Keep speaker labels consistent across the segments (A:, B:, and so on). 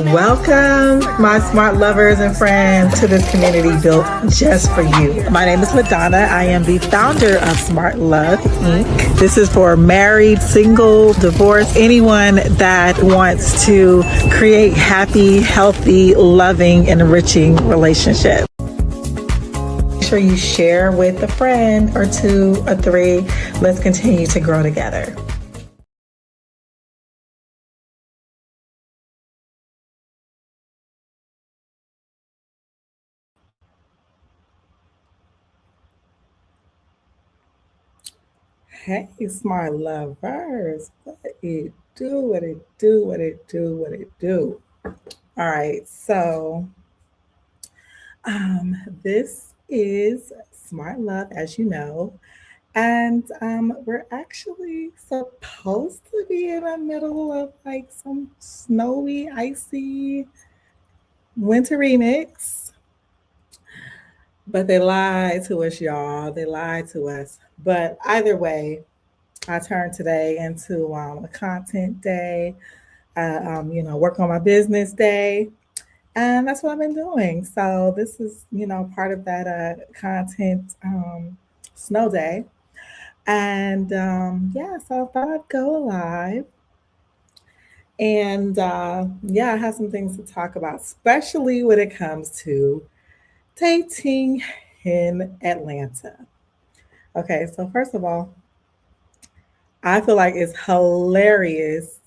A: Welcome, my smart lovers and friends, to this community built just for you. My name is Madonna. I am the founder of Smart Love Inc. This is for married, single, divorced, anyone that wants to create happy, healthy, loving, enriching relationships. Make sure you share with a friend or two or three. Let's continue to grow together. Hey, smart lovers. What it do, what it do, what it do, what it do. All right, so this is Smart Love, as you know, and we're actually supposed to be in the middle of like some snowy, icy, wintry mix, but they lied to us, y'all. They lied to us. But either way, I turned today into a content day, work on my business day. And that's what I've been doing. So this is, part of that content snow day. And so I thought I'd go live. And I have some things to talk about, especially when it comes to dating in Atlanta. Okay, so first of all, I feel like it's hilarious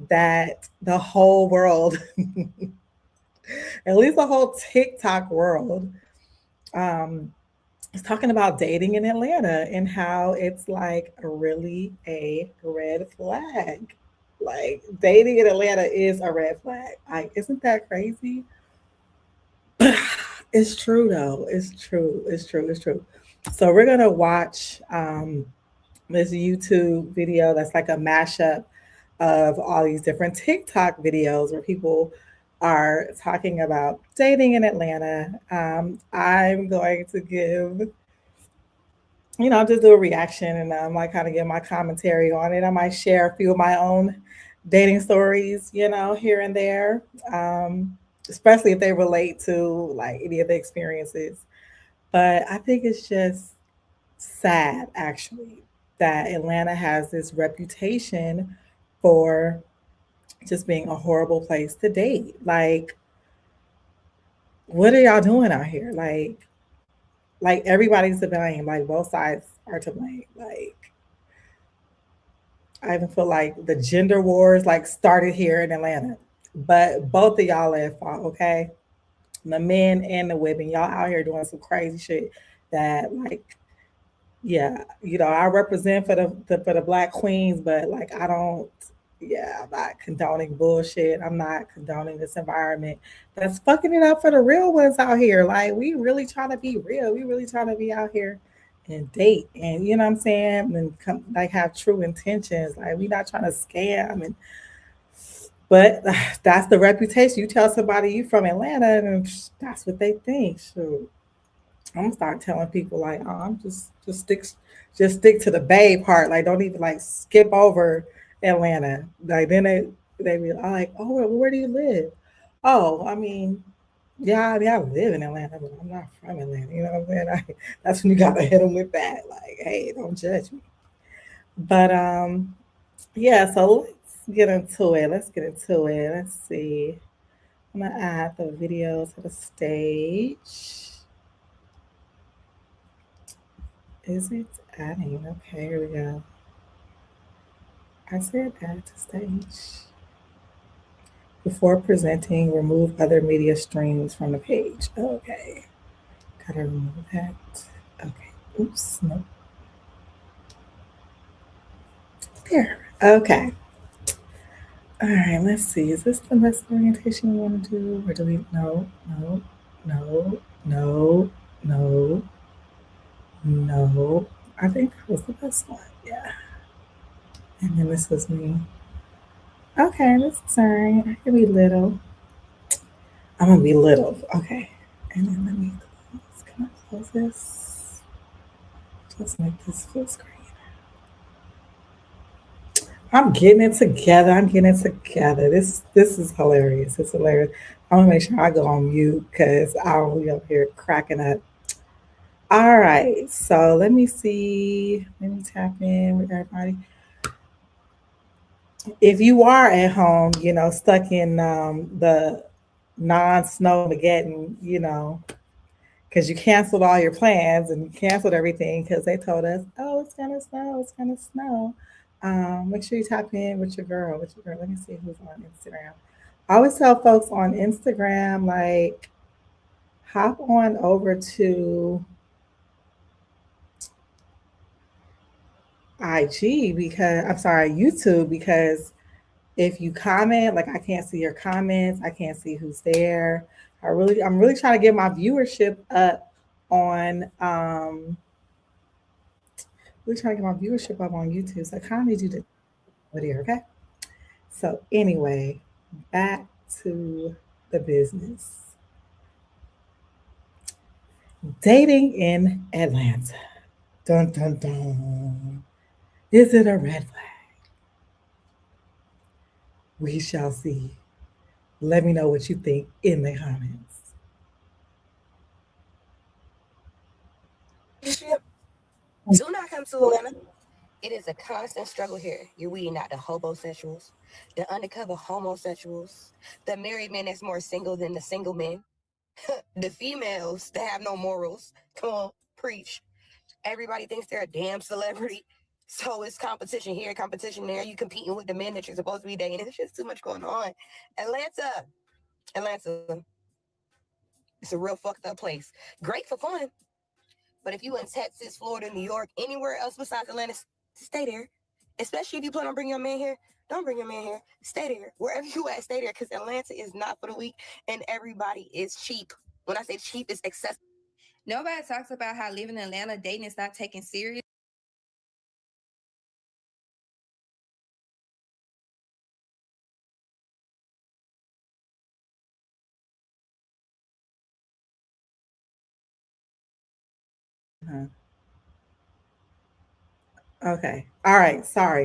A: that the whole world, at least the whole TikTok world, um, is talking about dating in Atlanta and how it's like really a red flag. Like dating in Atlanta is a red flag. Like, isn't that crazy? It's true though. It's true. It's true. It's true. So we're gonna watch this YouTube video that's like a mashup of all these different TikTok videos where people are talking about dating in Atlanta. I'm going to give, just do a reaction and I might kind of give my commentary on it. I might share a few of my own dating stories, here and there, especially if they relate to like any of the experiences. But I think it's just sad, actually, that Atlanta has this reputation for just being a horrible place to date. Like, what are y'all doing out here? Like everybody's to blame. Like both sides are to blame. Like I even feel like the gender wars like started here in Atlanta, but both of y'all are at fault. Okay, the men and the women, y'all out here doing some crazy shit that like yeah, I represent for the black queens, but like I don't. Yeah, I'm not condoning bullshit. I'm not condoning this environment that's fucking it up for the real ones out here. Like we really trying to be real. We really trying to be out here and date, and you know what I'm saying, and come like have true intentions. Like we not trying to scam, and but that's the reputation. You tell somebody you from Atlanta, and that's what they think. So I'm gonna start telling people like, oh, I'm just stick to the Bay part. Like, don't even like skip over Atlanta. Like then they be like, oh, well, where do you live? Oh, I live in Atlanta, but I'm not from Atlanta. You know what I'm saying? That's when you gotta hit them with that. Like, hey, don't judge me. But yeah. So let's get into it. Let's get into it. Let's see. I'm gonna add the video to the stage. Is it adding? Okay, here we go. I said add to stage. Before presenting, remove other media streams from the page. Okay. Gotta remove that. Okay. Oops. Nope. There. Okay. All right. Let's see. Is this the best orientation we want to do? Or do we? No, no, no, no, no, no. I think that was the best one. Yeah. And then this was me. Okay, this is all right. I can be little. I'm gonna be little. Okay. And then let me close. Can I close this? Just make this full screen. I'm getting it together. I'm getting it together. This is hilarious. It's hilarious. I want to make sure I go on mute because I'll be up here cracking up. All right. So let me see. Let me tap in with everybody. If you are at home, stuck in the non-snow Mageddon, because you canceled all your plans and you canceled everything because they told us, oh, it's gonna snow, it's gonna snow. Make sure you tap in with your girl, Let me see who's on Instagram. I always tell folks on Instagram, like, hop on over to IG because I'm sorry, YouTube, because if you comment, like I can't see your comments, I can't see who's there. I'm really trying to get my viewership up on really trying to get my viewership up on YouTube. So I kind of need you to video, okay? So anyway, back to the business. Dating in Atlanta. Dun dun dun. Is it a red flag? We shall see. Let me know what you think in the comments.
B: Do not come to Atlanta. It is a constant struggle here. You're weeding out the hobosexuals, the undercover homosexuals, the married men that's more single than the single men, the females that have no morals. Come on, preach. Everybody thinks they're a damn celebrity. So it's competition here, competition there. You competing with the men that you're supposed to be dating. It's just too much going on. Atlanta, it's a real fucked up place. Great for fun, but if you in Texas, Florida, New York, anywhere else besides Atlanta, stay there. Especially if you plan on bringing your man here, don't bring your man here. Stay there. Wherever you at, stay there. Because Atlanta is not for the weak, and everybody is cheap. When I say cheap, it's accessible. Nobody talks about how living in Atlanta, dating is not taken serious.
A: Uh-huh. Okay. All right. Sorry.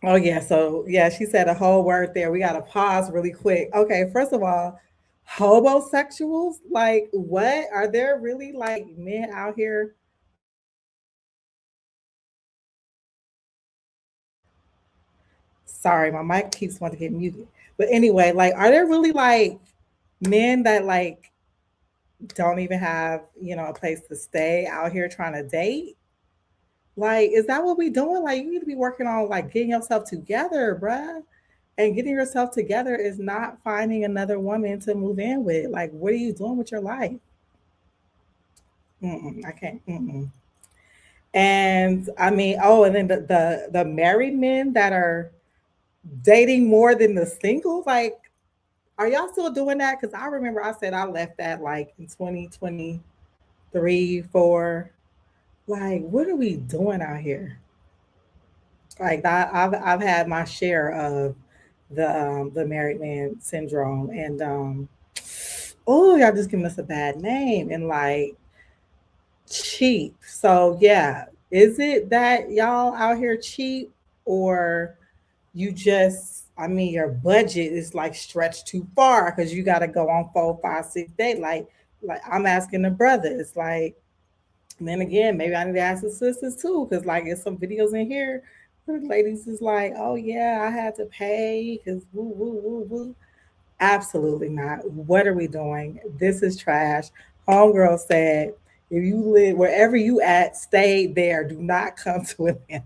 A: Oh yeah. So yeah, she said a whole word there. We gotta pause really quick. Okay. First of all, homosexuals, like what? Are there really like men out here? Sorry, my mic keeps wanting to get muted. But anyway, like, are there really like men that like don't even have, a place to stay out here trying to date? Like, is that what we doing? Like, you need to be working on like getting yourself together, bruh. And getting yourself together is not finding another woman to move in with. Like, what are you doing with your life? I can't. And I mean, oh, and then the married men that are dating more than the singles. Like, are y'all still doing that? Because I remember I said I left that like in 2023, four. Like, what are we doing out here? Like, I've had my share of the married man syndrome, and oh, y'all just giving us a bad name and like cheap. So yeah, is it that y'all out here cheap, or you just, I mean, your budget is like stretched too far because you got to go on 4, 5, 6 days. Like I'm asking the brother. It's like, and then again, maybe I need to ask the sisters too, because like there's some videos in here where the ladies is like, oh yeah, I had to pay because woo woo woo woo. Absolutely not. What are we doing? This is trash. Homegirl said, if you live wherever you at, stay there. Do not come to Atlanta.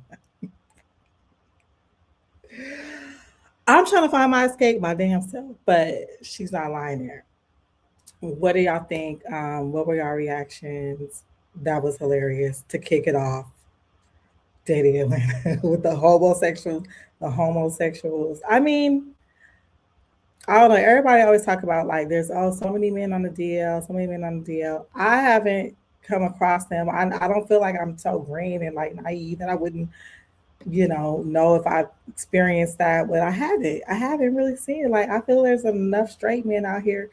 A: I'm trying to find my escape my damn self, but she's not lying there. What do y'all think? What were y'all reactions? That was hilarious to kick it off. Dating Atlanta with the homosexuals. I mean, I don't know. Everybody always talk about like there's so many men on the DL, so many men on the DL. I haven't come across them. I don't feel like I'm so green and like naive that I wouldn't, know if I've experienced that, but I haven't. I haven't really seen it. Like I feel there's enough straight men out here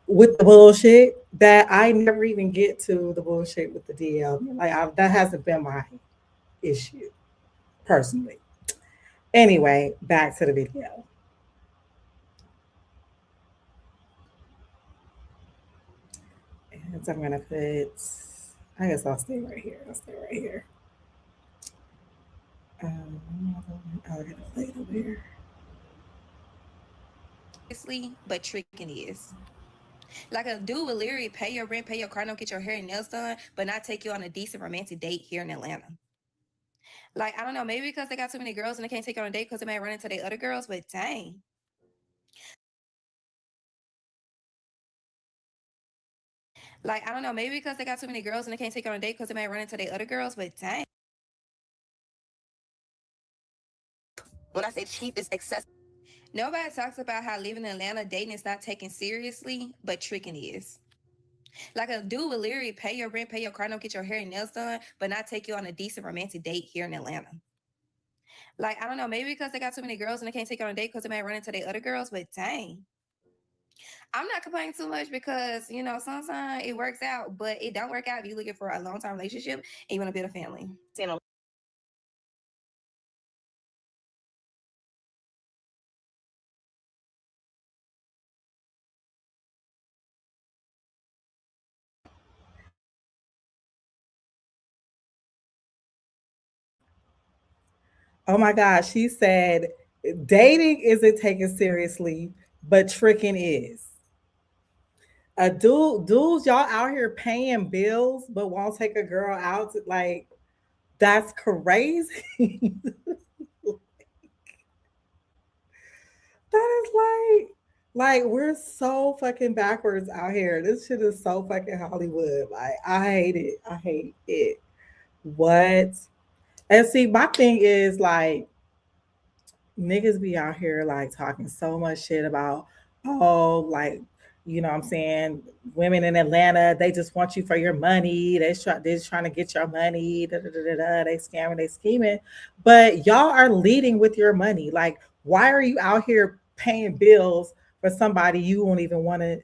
A: with the bullshit that I never even get to the bullshit with the DL. Like that hasn't been my issue personally. Anyway, back to the video. And so I'm gonna put. I guess I'll stay right here. I'll stay right here. I'll get a plate over here.
B: But tricking is. Like a dude will literally pay your rent, pay your car note, get your hair and nails done, but not take you on a decent romantic date here in Atlanta. Like, I don't know, maybe because they got too many girls and they can't take you on a date because they may run into their other girls, but dang. Like, I don't know, maybe because they got too many girls and they can't take you on a date because they may run into their other girls, but dang. When I say cheap, it's excessive. Nobody talks about how living in Atlanta dating is not taken seriously, but tricking is. Like a dude will literally pay your rent, pay your car note, get your hair and nails done, but not take you on a decent romantic date here in Atlanta. Like, I don't know, maybe because they got too many girls and they can't take you on a date because they may run into their other girls, but dang. I'm not complaining too much because, you know, sometimes it works out, but it don't work out if you're looking for a long-term relationship and you want to build a family.
A: Oh my gosh, she said dating isn't taken seriously, but tricking is. A dudes, y'all out here paying bills, but won't take a girl out. Like that's crazy. That is like we're so fucking backwards out here. This shit is so fucking Hollywood. Like I hate it. I hate it. What? And see, my thing is like niggas be out here like talking so much shit about oh like you know what I'm saying women in Atlanta they just want you for your money they just trying to get your money they scamming they scheming but y'all are leading with your money like why are you out here paying bills for somebody you won't even want to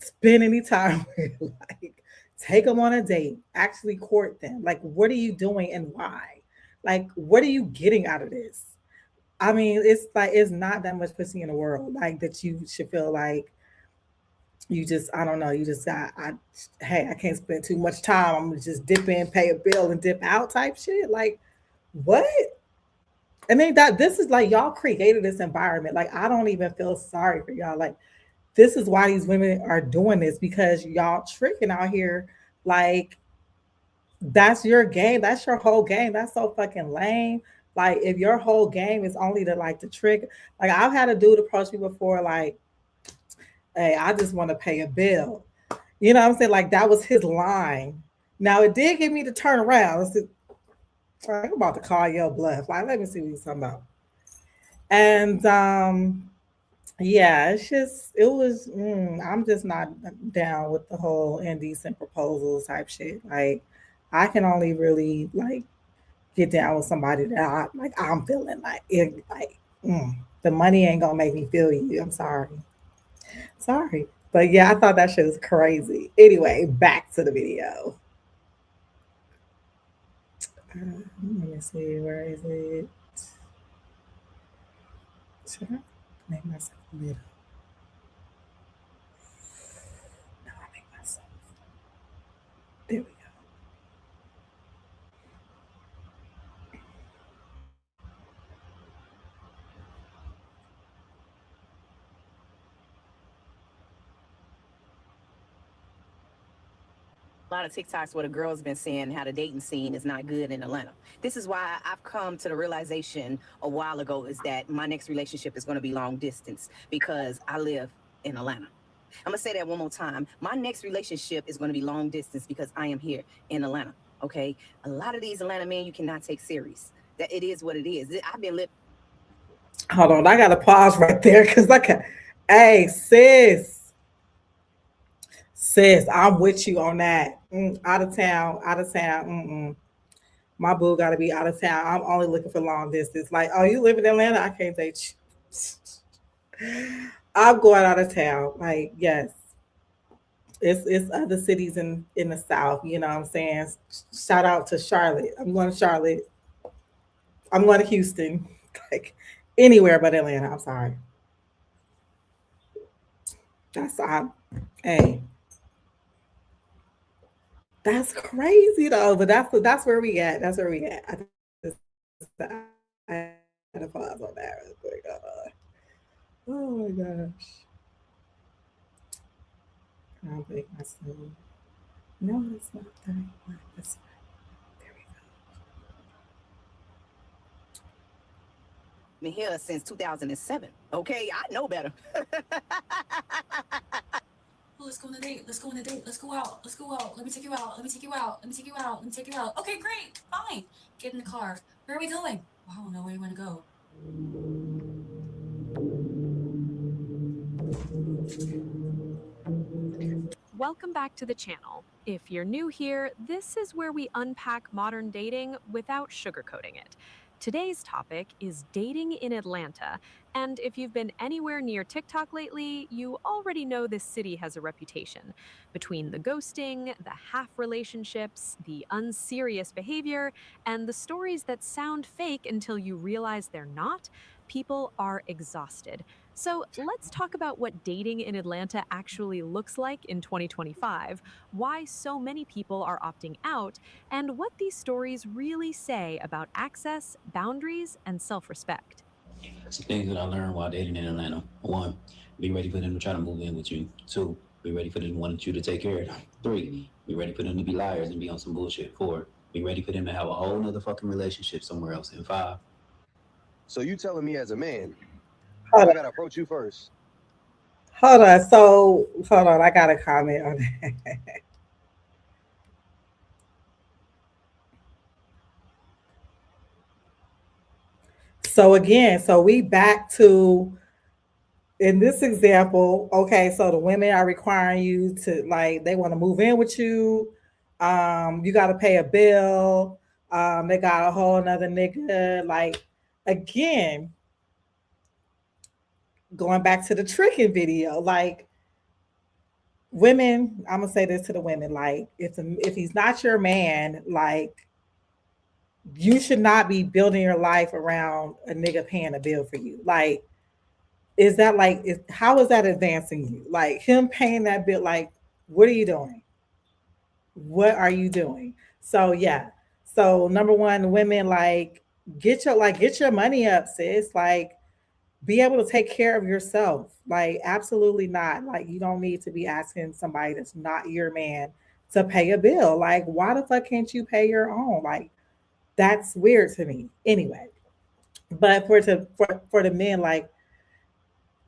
A: spend any time with like take them on a date actually court them like what are you doing and why like what are you getting out of this. I mean, it's like it's not that much pussy in the world, like that you should feel like you just I don't know, you just got hey, I can't spend too much time. I'm gonna just dip in, pay a bill, and dip out type shit. Like what? And then that this is like y'all created this environment. Like I don't even feel sorry for y'all. Like this is why these women are doing this because y'all tricking out here. Like that's your game. That's your whole game. That's so fucking lame. Like if your whole game is only to like the trick. Like I've had a dude approach me before, like, hey, I just want to pay a bill. You know what I'm saying? Like that was his line. Now it did get me to turn around. I'm about to call your bluff. Like, let me see what he's talking about. And yeah, it's just it was I'm just not down with the whole indecent proposals type shit. Like I can only really like get down with somebody that I'm feeling like it like the money ain't gonna make me feel you. I'm sorry. Sorry. But yeah, I thought that shit was crazy. Anyway, back to the video. Let me see, where is it? Should I make myself a little? No, I make myself. There we go.
B: A lot of TikToks where the girls been saying how the dating scene is not good in Atlanta. This is why I've come to the realization a while ago is that my next relationship is going to be long distance because I live in Atlanta. I'm gonna say that one more time. My next relationship is going to be long distance because I am here in Atlanta. Okay, a lot of these Atlanta men you cannot take serious. That it is what it is. I've been living.
A: Hold on, I gotta pause right there because I can hey sis, I'm with you on that. Out of town, out of town. My boo got to be out of town. I'm only looking for long distance. Like, oh, you live in Atlanta? I can't date you. I'm going out of town. Like, yes, it's other cities in the South. You know what I'm saying? Shout out to Charlotte. I'm going to Charlotte. I'm going to Houston. Like anywhere but Atlanta. I'm sorry. That's hey, that's crazy though. But that's where we at. That's where we at. I had to pause on that real quick. Oh my gosh. I'll make my soul. No, it's not that one. That's there we
B: Been here since 2007. Okay, I know better.
C: Oh, let's go on a date. Let's go on a date. Let's go out. Let's go out. Let me take you out. Let me take you out. Let me take you out. Let me take you out. Okay, great. Fine. Get in the car. Where are we going? I don't know where you want to go.
D: Welcome back to the channel. If you're new here, this is where we unpack modern dating without sugarcoating it. Today's topic is dating in Atlanta, and if you've been anywhere near TikTok lately, you already know this city has a reputation. Between the ghosting, the half relationships, the unserious behavior, and the stories that sound fake until you realize they're not, people are exhausted. So let's talk about what dating in Atlanta actually looks like in 2025, why so many people are opting out, and what these stories really say about access, boundaries, and self respect.
E: Some things that I learned while dating in Atlanta. One, be ready for them to try to move in with you. Two, be ready for them to want you to take care of them. Three, be ready for them to be liars and be on some bullshit. Four, be ready for them to have a whole nother fucking relationship somewhere else. And five.
F: So you telling me as a man,
A: go.
F: I gotta approach you first?
A: Hold on. So hold on. I got a comment on that. So again, so we back to in this example, okay, so the women are requiring you to like they want to move in with you. You gotta pay a bill. They got a whole another nigga. Like again, going back to the tricking video, like women, I'm gonna say this to the women, like if he's not your man, like you should not be building your life around a nigga paying a bill for you. Like is that like how is that advancing you, like him paying that bill, like what are you doing, what are you doing? So yeah, so number one, women, like get your money up, sis. Like be able to take care of yourself, like absolutely not, like you don't need to be asking somebody that's not your man to pay a bill. Like why the fuck can't you pay your own? Like that's weird to me anyway. But for the men, like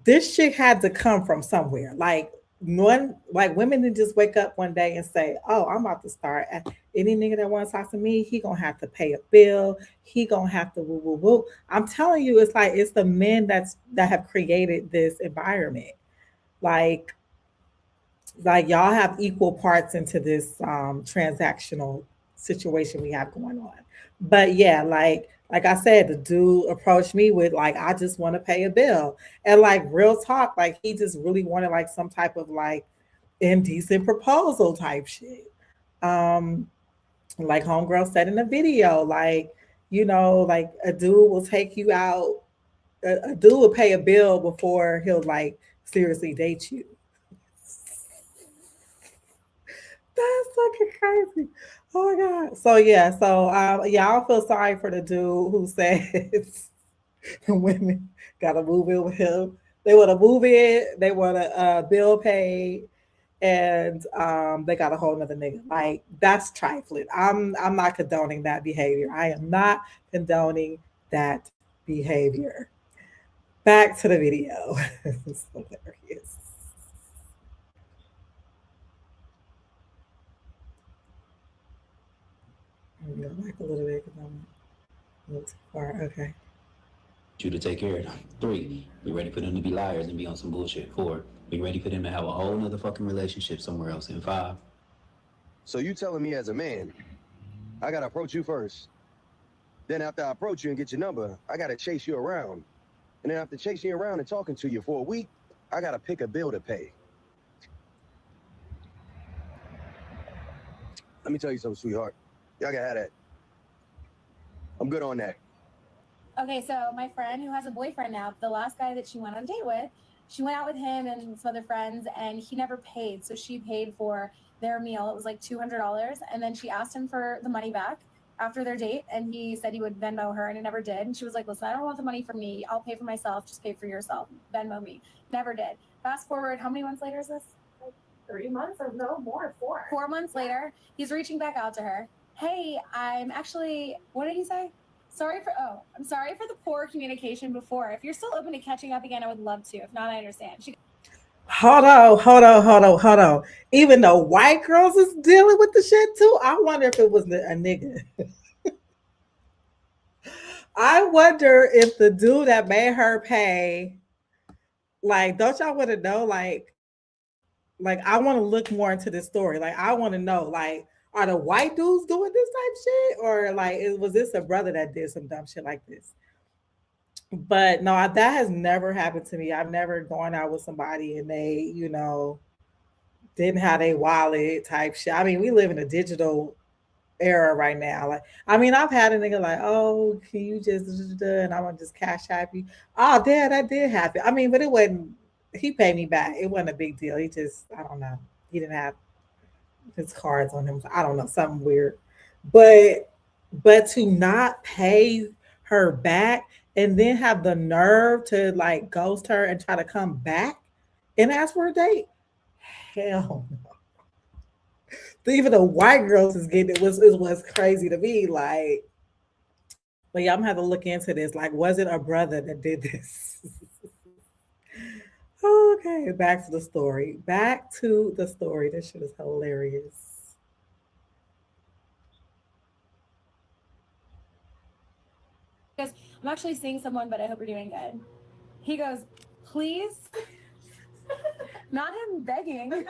A: this shit had to come from somewhere. Like one, like women didn't just wake up one day and say, "Oh, I'm about to start." Any nigga that wants to talk to me, he gonna have to pay a bill. He gonna have to woo woo woo. I'm telling you, it's like it's the men that have created this environment. Like like y'all have equal parts into this transactional situation we have going on. But yeah, like I said, the dude approached me with like I just want to pay a bill. And like real talk, like he just really wanted like some type of like indecent proposal type shit. Um like homegirl said in the video, like like a dude will take you out, a dude will pay a bill before he'll like seriously date you. That's fucking crazy. Oh my god. So yeah, so yeah, I don't feel sorry for the dude who says women gotta move in with him. They wanna move in, they want a bill paid, and they got a whole nother nigga. Like that's trifling. I'm not condoning that behavior. I am not condoning that behavior. Back to the video. It's hilarious. I'm gonna go back a little bit because I'm a little too far. Okay.
E: You to take care of them. Three, be ready for them to be liars and be on some bullshit. Four, be ready for them to have a whole nother fucking relationship somewhere else. And five.
F: So you telling me as a man, I gotta approach you first. Then after I approach you and get your number, I gotta chase you around. And then after chasing you around and talking to you for a week, I gotta pick a bill to pay. Let me tell you something, sweetheart. Y'all can have that. I'm good on that.
G: Okay, so my friend who has a boyfriend now, the last guy that she went on a date with, she went out with him and some other friends, and he never paid. So she paid for their meal. It was like $200, and then she asked him for the money back after their date, and he said he would Venmo her, and he never did. And she was like, "Listen, I don't want the money from me. I'll pay for myself. Just pay for yourself. Venmo me." Never did. Fast forward, how many months later is this?
H: 3 months or no more, 4.
G: 4 months later, he's reaching back out to her. Hey, I'm actually, what did he say? I'm sorry for the poor communication before. If you're still open to catching up again, I would love to. If not, I understand. She
A: Hold on, hold on, hold on, hold on. Even the white girls is dealing with the shit too. I wonder if it was a nigga. I wonder if the dude that made her pay, like, don't y'all want to know? Like I want to look more into this story. Like, I want to know, like, are the white dudes doing this type shit, or like, was this a brother that did some dumb shit like this? But no, that has never happened to me. I've never gone out with somebody and they, didn't have a wallet type shit. I mean, we live in a digital era right now. Like, I mean, I've had a nigga like, oh, can you just, and I'm gonna just cash app you. Oh, dad, that did happen. I mean, but it wasn't. He paid me back. It wasn't a big deal. He just, I don't know. He didn't have his cards on him. I don't know, something weird. But to not pay her back and then have the nerve to like ghost her and try to come back and ask for a date. Hell no. Even the white girls is getting it was crazy to me. Like, but yeah, I'm gonna have to look into this. Like, was it a brother that did this? Okay, back to the story. Back to the story. This shit is hilarious.
G: goes, I'm actually seeing someone, but I hope you're doing good. He goes, please? Not him begging.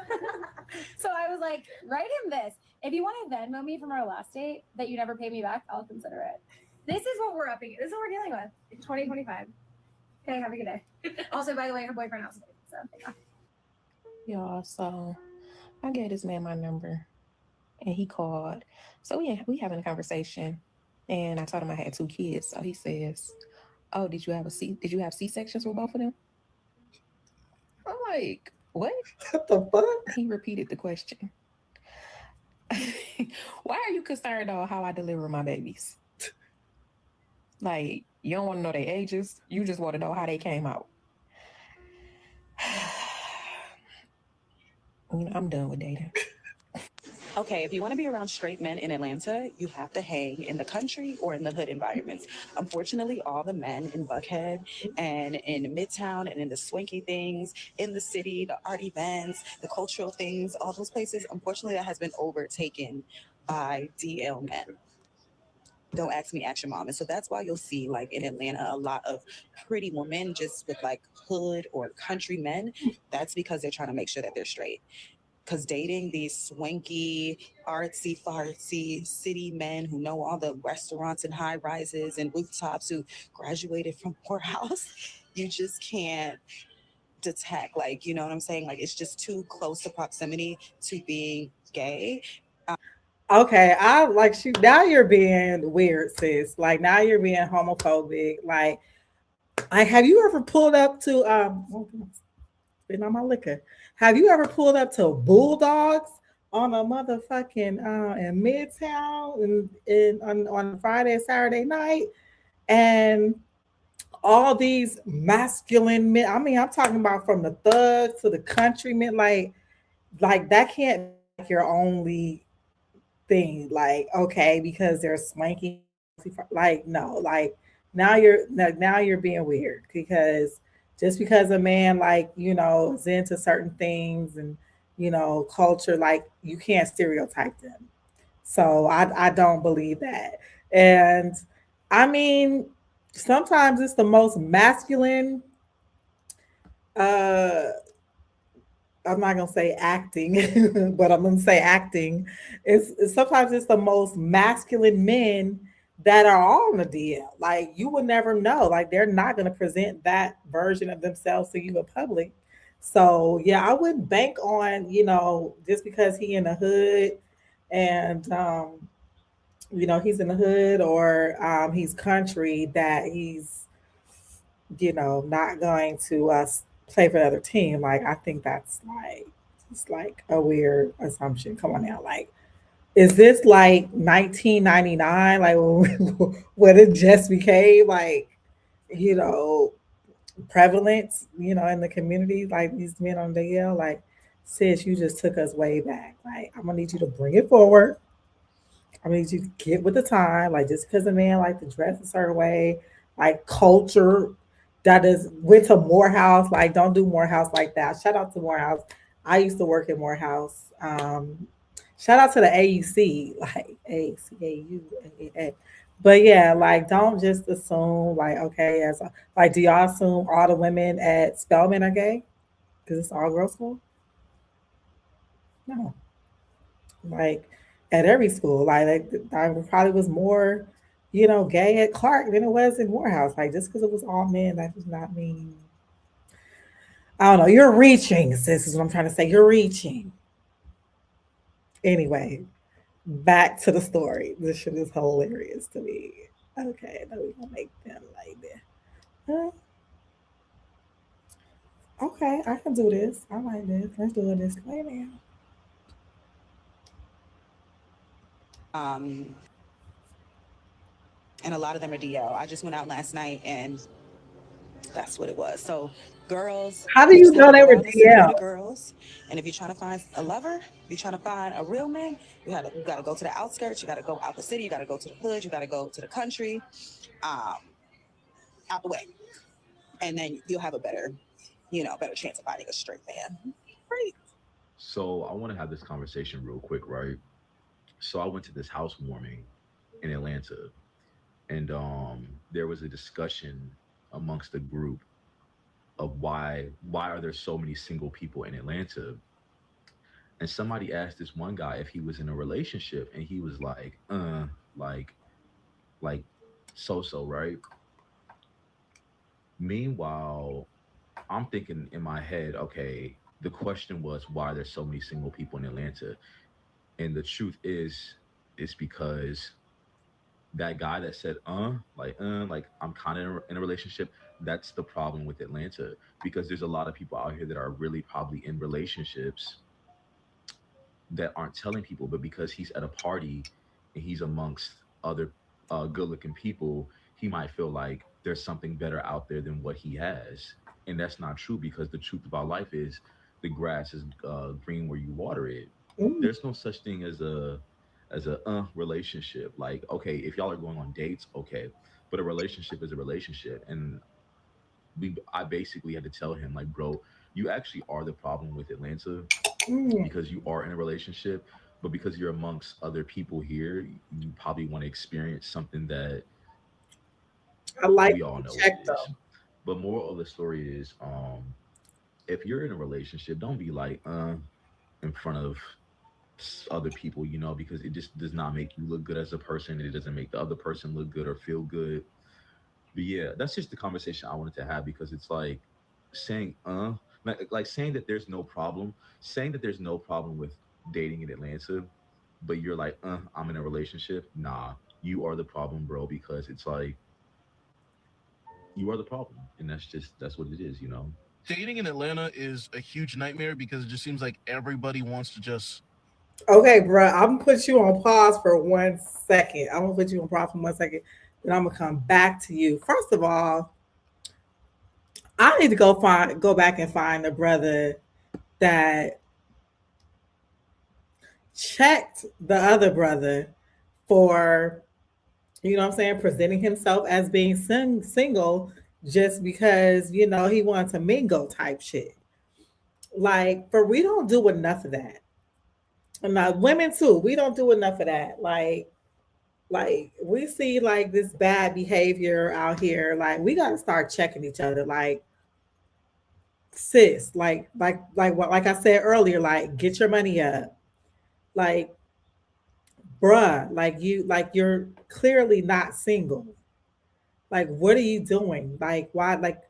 G: So I was like, write him this. If you want to Venmo me from our last date that you never paid me back, I'll consider it. This is what we're upping. This is what we're dealing with. In 2025. Okay, have a good day. Also, by the way, her boyfriend also did. So yeah.
B: Y'all, so I gave this man my number and he called. So we having a conversation and I told him I had 2 kids. So he says, oh, did you have C-sections for both of them? I'm like, what?
A: What the fuck?
B: He repeated the question. Why are you concerned on how I deliver my babies? Like, you don't want to know their ages. You just want to know how they came out. I'm done with dating.
I: Okay, if you want to be around straight men in Atlanta, you have to hang in the country or in the hood environments. Unfortunately, all the men in Buckhead and in Midtown and in the swanky things in the city, the art events, the cultural things, all those places, unfortunately, that has been overtaken by DL men. Don't ask me, ask your mom. And so that's why you'll see, like in Atlanta, a lot of pretty women just with like hood or country men. That's because they're trying to make sure that they're straight, because dating these swanky, artsy fartsy city men who know all the restaurants and high rises and rooftops, who graduated from poorhouse, you just can't detect. Like, you know what I'm saying? Like, it's just too close to proximity to being gay.
A: Okay, I like she now you're being weird, sis. Like now you're being homophobic. Like have you ever pulled up to spitting on my liquor? Have you ever pulled up to Bulldogs on a motherfucking in Midtown on a Friday, Saturday night, and all these masculine men. I mean, I'm talking about from the thugs to the countrymen, like that can't be like your only thing. Like, okay, because they're swanky, like no, like now you're being weird because just because a man like is into certain things and culture, like you can't stereotype them. So I don't believe that. And I mean, sometimes it's the most masculine uh I'm not gonna say acting, but I'm gonna say acting. Sometimes it's the most masculine men that are on the DL. Like you would never know. Like they're not gonna present that version of themselves to you in public. So yeah, I wouldn't bank on just because he in the hood and he's in the hood or he's country, that he's, not going to play for the other team. Like, I think that's like, it's like a weird assumption. Come on now. Like, is this like 1999? Like, when it just became like, you know, prevalent, in the community, like these men on DL, like, sis, you just took us way back. Like, I'm gonna need you to bring it forward. I need you to get with the time. Like, just because a man like to dress a certain way, like culture that is went to Morehouse, like don't do Morehouse like that. Shout out to Morehouse. I used to work in Morehouse. Shout out to the AUC, like ACAU. But yeah, like don't just assume like okay, like do y'all assume all the women at Spelman are gay? Because it's all girls school? No, like at every school. Like I probably was more, gay at Clark than it was in Morehouse. Like just because it was all men, that does not mean. I don't know. You're reaching, sis. Is what I'm trying to say. You're reaching. Anyway, back to the story. This shit is hilarious to me. Okay, now we gonna make them like that. Okay, I can do this. I like this. Let's do a disclaimer.
I: Um, and a lot of them are DL. I just went out last night and that's what it was. So girls,
A: How do
I: you
A: you
I: just have
A: know
I: to
A: they
I: go
A: were
I: out in the city with
A: DL?
I: the girls. And if you're trying to find a lover, if you're trying to find a real man, you gotta go to the outskirts, you gotta go out the city, you gotta go to the hood, you gotta go to the country, um, out the way. And then you'll have a better chance of finding a straight man. Right.
J: So I want to have this conversation real quick, right? So I went to this housewarming in Atlanta, and there was a discussion amongst the group of why are there so many single people in Atlanta? And somebody asked this one guy if he was in a relationship, and he was like like so, right? Meanwhile, I'm thinking in my head, okay, the question was why are there so many single people in Atlanta? And the truth is, it's because that guy that said, like I'm kind of in a relationship, that's the problem with Atlanta. Because there's a lot of people out here that are really probably in relationships that aren't telling people, but because he's at a party and he's amongst other good looking people, he might feel like there's something better out there than what he has. And that's not true, because the truth about life is the grass is green where you water it.
A: Mm,
J: There's no such thing as a relationship. Like, okay, if y'all are going on dates, okay, but a relationship is a relationship. And I basically had to tell him, like, bro, you actually are the problem with Atlanta,
A: mm.
J: because you are in a relationship, but because you're amongst other people here, you probably want to experience something that
A: I like
J: we all
A: the
J: know what
A: check
J: it is.
A: though.
J: But moral of the story is, if you're in a relationship, don't be like in front of other people, because it just does not make you look good as a person. It doesn't make the other person look good or feel good. But yeah, that's just the conversation I wanted to have, because it's like saying like saying that there's no problem, saying that there's no problem with dating in Atlanta, but you're like, I'm in a relationship. Nah, you are the problem, bro, because it's like you are the problem. And that's what it is.
K: Dating in Atlanta is a huge nightmare because it just seems like everybody wants to just.
A: Okay, bro, I'm gonna put you on pause for 1 second. I'm gonna put you on pause for 1 second. Then I'm gonna come back to you. First of all, I need to go back and find the brother that checked the other brother for, what I'm saying, presenting himself as being single just because, he wanted to mingle type shit. Like, for we don't do enough of that. And now women too, we don't do enough of that. Like we see like this bad behavior out here. Like we gotta start checking each other. Like sis, like I said earlier, like get your money up. Like bruh, like you're clearly not single. Like what are you doing? Like why? Like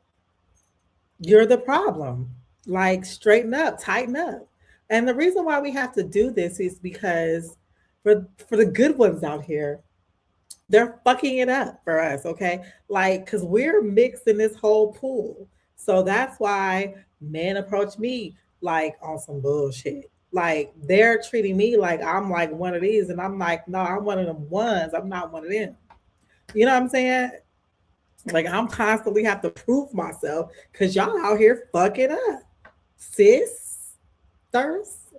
A: you're the problem. Like straighten up, tighten up. And the reason why we have to do this is because for the good ones out here, they're fucking it up for us, okay? Like, cause we're mixed in this whole pool. So that's why men approach me like on some bullshit. Like they're treating me like I'm like one of these, and I'm like, no, I'm one of them ones. I'm not one of them. You know what I'm saying? Like I'm constantly have to prove myself because y'all out here fucking up, sis, thirst.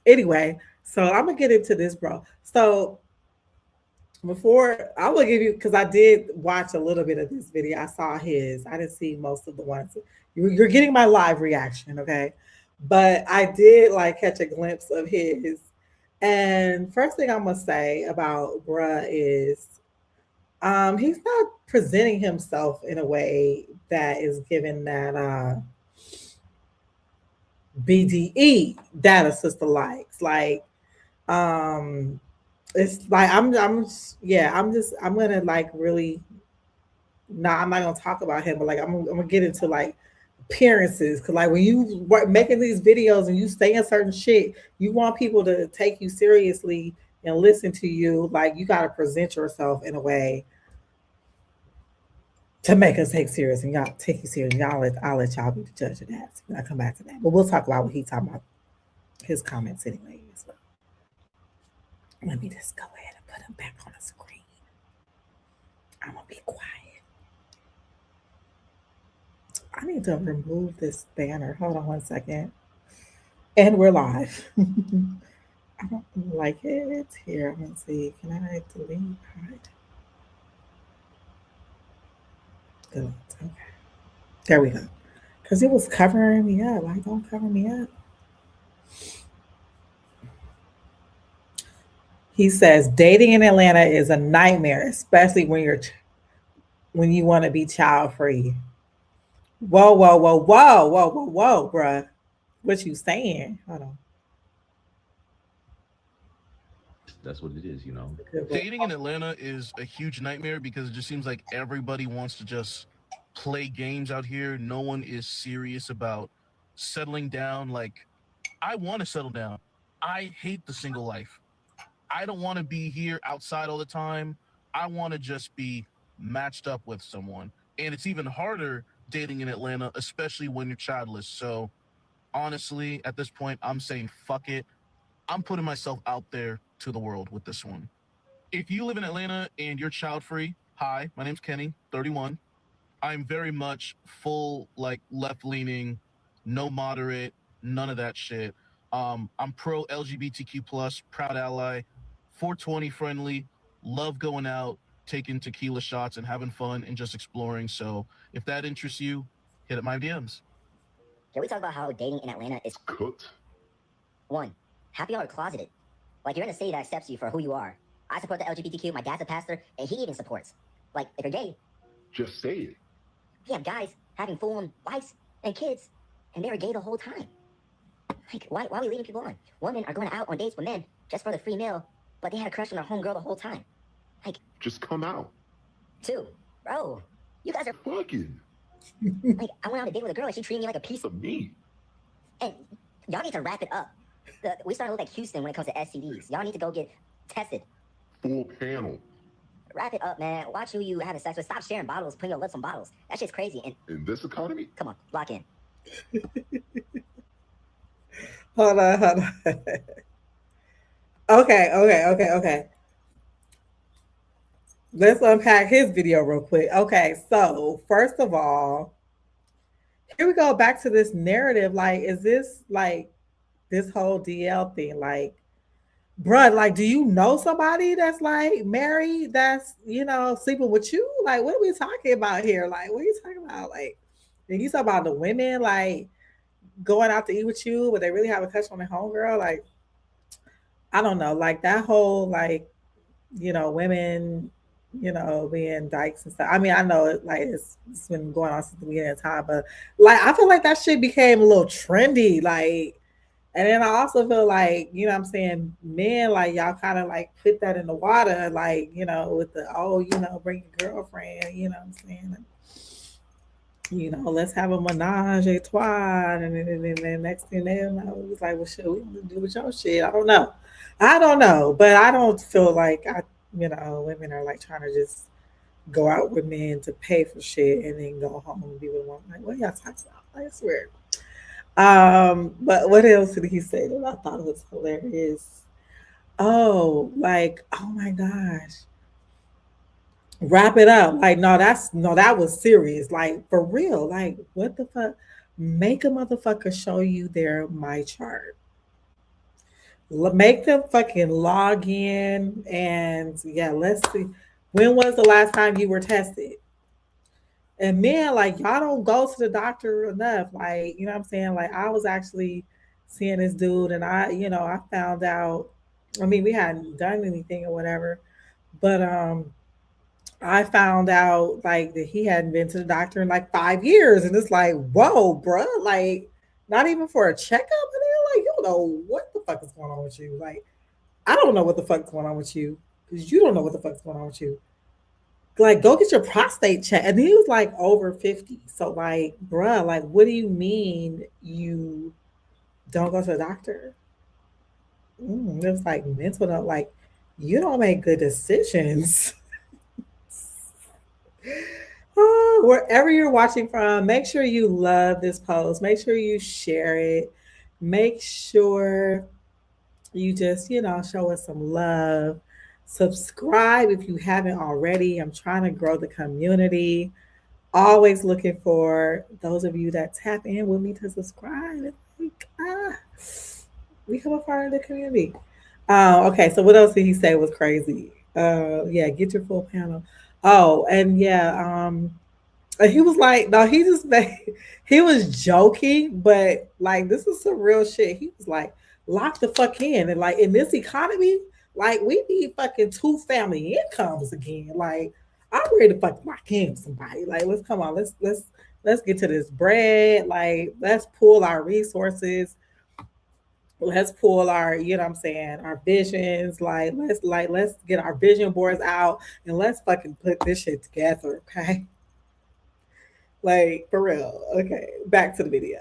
A: Anyway, so I'm gonna get into this, bro. So before I will give you because I did watch a little bit of this video. I saw his. I didn't see most of the ones. You're getting my live reaction, okay? But I did like catch a glimpse of his. And first thing I'm gonna say about bruh is he's not presenting himself in a way that is given that BDE that a sister likes. Like um it's like I'm gonna like really I'm not gonna talk about him, but like I'm gonna get into like appearances because like when you work making these videos and you say in certain shit, you want people to take you seriously and listen to you. Like you gotta present yourself in a way to make us take serious and y'all take you serious. I'll let y'all be the judge of that. So I come back to that, but we'll talk about what he talking about his comments anyway. So let me just go ahead and put him back on the screen. I'm gonna be quiet. I need to remove this banner. Hold on 1 second. And we're live. I don't like it. Here, let me see. Can I delete? Hide. Delete. Okay. There we go. Because it was covering me up. Like, don't cover me up. He says dating in Atlanta is a nightmare, especially when you want to be child free. Whoa, whoa, whoa, whoa, whoa, whoa, whoa, bruh. What you saying? Hold on.
J: That's what it is, you know.
K: Dating in Atlanta is a huge nightmare because it just seems like everybody wants to just play games out here. No one is serious about settling down. Like, I want to settle down. I hate the single life. I don't want to be here outside all the time. I want to just be matched up with someone. And it's even harder dating in Atlanta, especially when you're childless. So honestly, at this point, I'm saying fuck it. I'm putting myself out there to the world with this one. If you live in Atlanta and you're child free, hi, my name's Kenny, 31. I'm very much full, like left leaning, no moderate, none of that shit. I'm pro LGBTQ plus, proud ally, 420 friendly, love going out, taking tequila shots and having fun and just exploring. So if that interests you, hit up my DMs.
B: Can we talk about how dating in Atlanta is
L: cooked?
B: One, half y'all are closeted. Like you're in a city that accepts you for who you are. I support the LGBTQ. My dad's a pastor, and he even supports. Like if you're gay,
L: just say it.
B: We have guys having full-on wives and kids, and they were gay the whole time. Like why are we leading people on? Women are going out on dates with men just for the free meal, but they had a crush on their homegirl the whole time. Like
L: just come out.
B: Two, bro, you guys are
L: fucking.
B: Like I went on a date with a girl and she treated me like a piece
L: of meat.
B: And y'all need to wrap it up. We started to look like Houston when it comes to STDs. Y'all need to go get tested.
L: Full panel.
B: Wrap it up, man. Watch who you having sex with. Stop sharing bottles, putting your lips on bottles. That shit's crazy. And
L: in this economy?
B: Come on, lock in.
A: Hold on. Okay. Let's unpack his video real quick. Okay, so first of all, here we go back to this narrative. Like, is this like this whole DL thing? Like, bruh, like, do you know somebody that's like married that's sleeping with you? Like, what are we talking about here? Like, what are you talking about? Like, and you talk about the women like going out to eat with you, but they really have a crush on their homegirl. Like, I don't know, like that whole like, women, being dykes and stuff. I mean, I know it's been going on since the beginning of time, but like I feel like that shit became a little trendy. Like, and then I also feel like, what I'm saying, men, like y'all kind of like put that in the water, like, with the bring your girlfriend, what I'm saying. let's have a menage a trois. And then next thing they know, it was like, well, shit, we want to do with your shit. I don't know. I don't know. But I don't feel like women are like trying to just go out with men to pay for shit and then go home and be with one. Like, what y'all talking about? I swear. But what else did he say that I thought was hilarious? Oh, like, oh my gosh. Wrap it up. Like, no, that was serious. Like, for real. Like, what the fuck? Make a motherfucker show you their my chart. Make them fucking log in and yeah, let's see. When was the last time you were tested? And men, like, y'all don't go to the doctor enough. Like, you know what I'm saying? Like, I was actually seeing this dude and I found out, I mean, we hadn't done anything or whatever, but I found out like that he hadn't been to the doctor in like 5 years. And it's like, whoa, bruh, like not even for a checkup. And they're like, you don't know what the fuck is going on with you. Like, I don't know what the fuck's going on with you. Because you don't know what the fuck's going on with you. Like, go get your prostate checked. And he was like over 50. So like, bruh, like what do you mean you don't go to the doctor? It was like mental note, like you don't make good decisions. Wherever you're watching from, make sure you love this post. Make sure you share it. Make sure you just, show us some love. Subscribe if you haven't already. I'm trying to grow the community. Always looking for those of you that tap in with me to subscribe. Like, become a part of the community. Okay, so what else did he say was crazy? Yeah, get your full panel. Oh, and yeah, he was like, no, he just made, he was joking, but like this is some real shit. He was like, lock the fuck in, and like in this economy, like we need fucking two family incomes again. Like I'm ready to fuck lock in with somebody. Like let's come on, let's get to this bread. Like let's pull our resources. Let's pull our, what I'm saying, our visions. Let's get our vision boards out and let's fucking put this shit together, okay? Like for real. Okay, back to the video.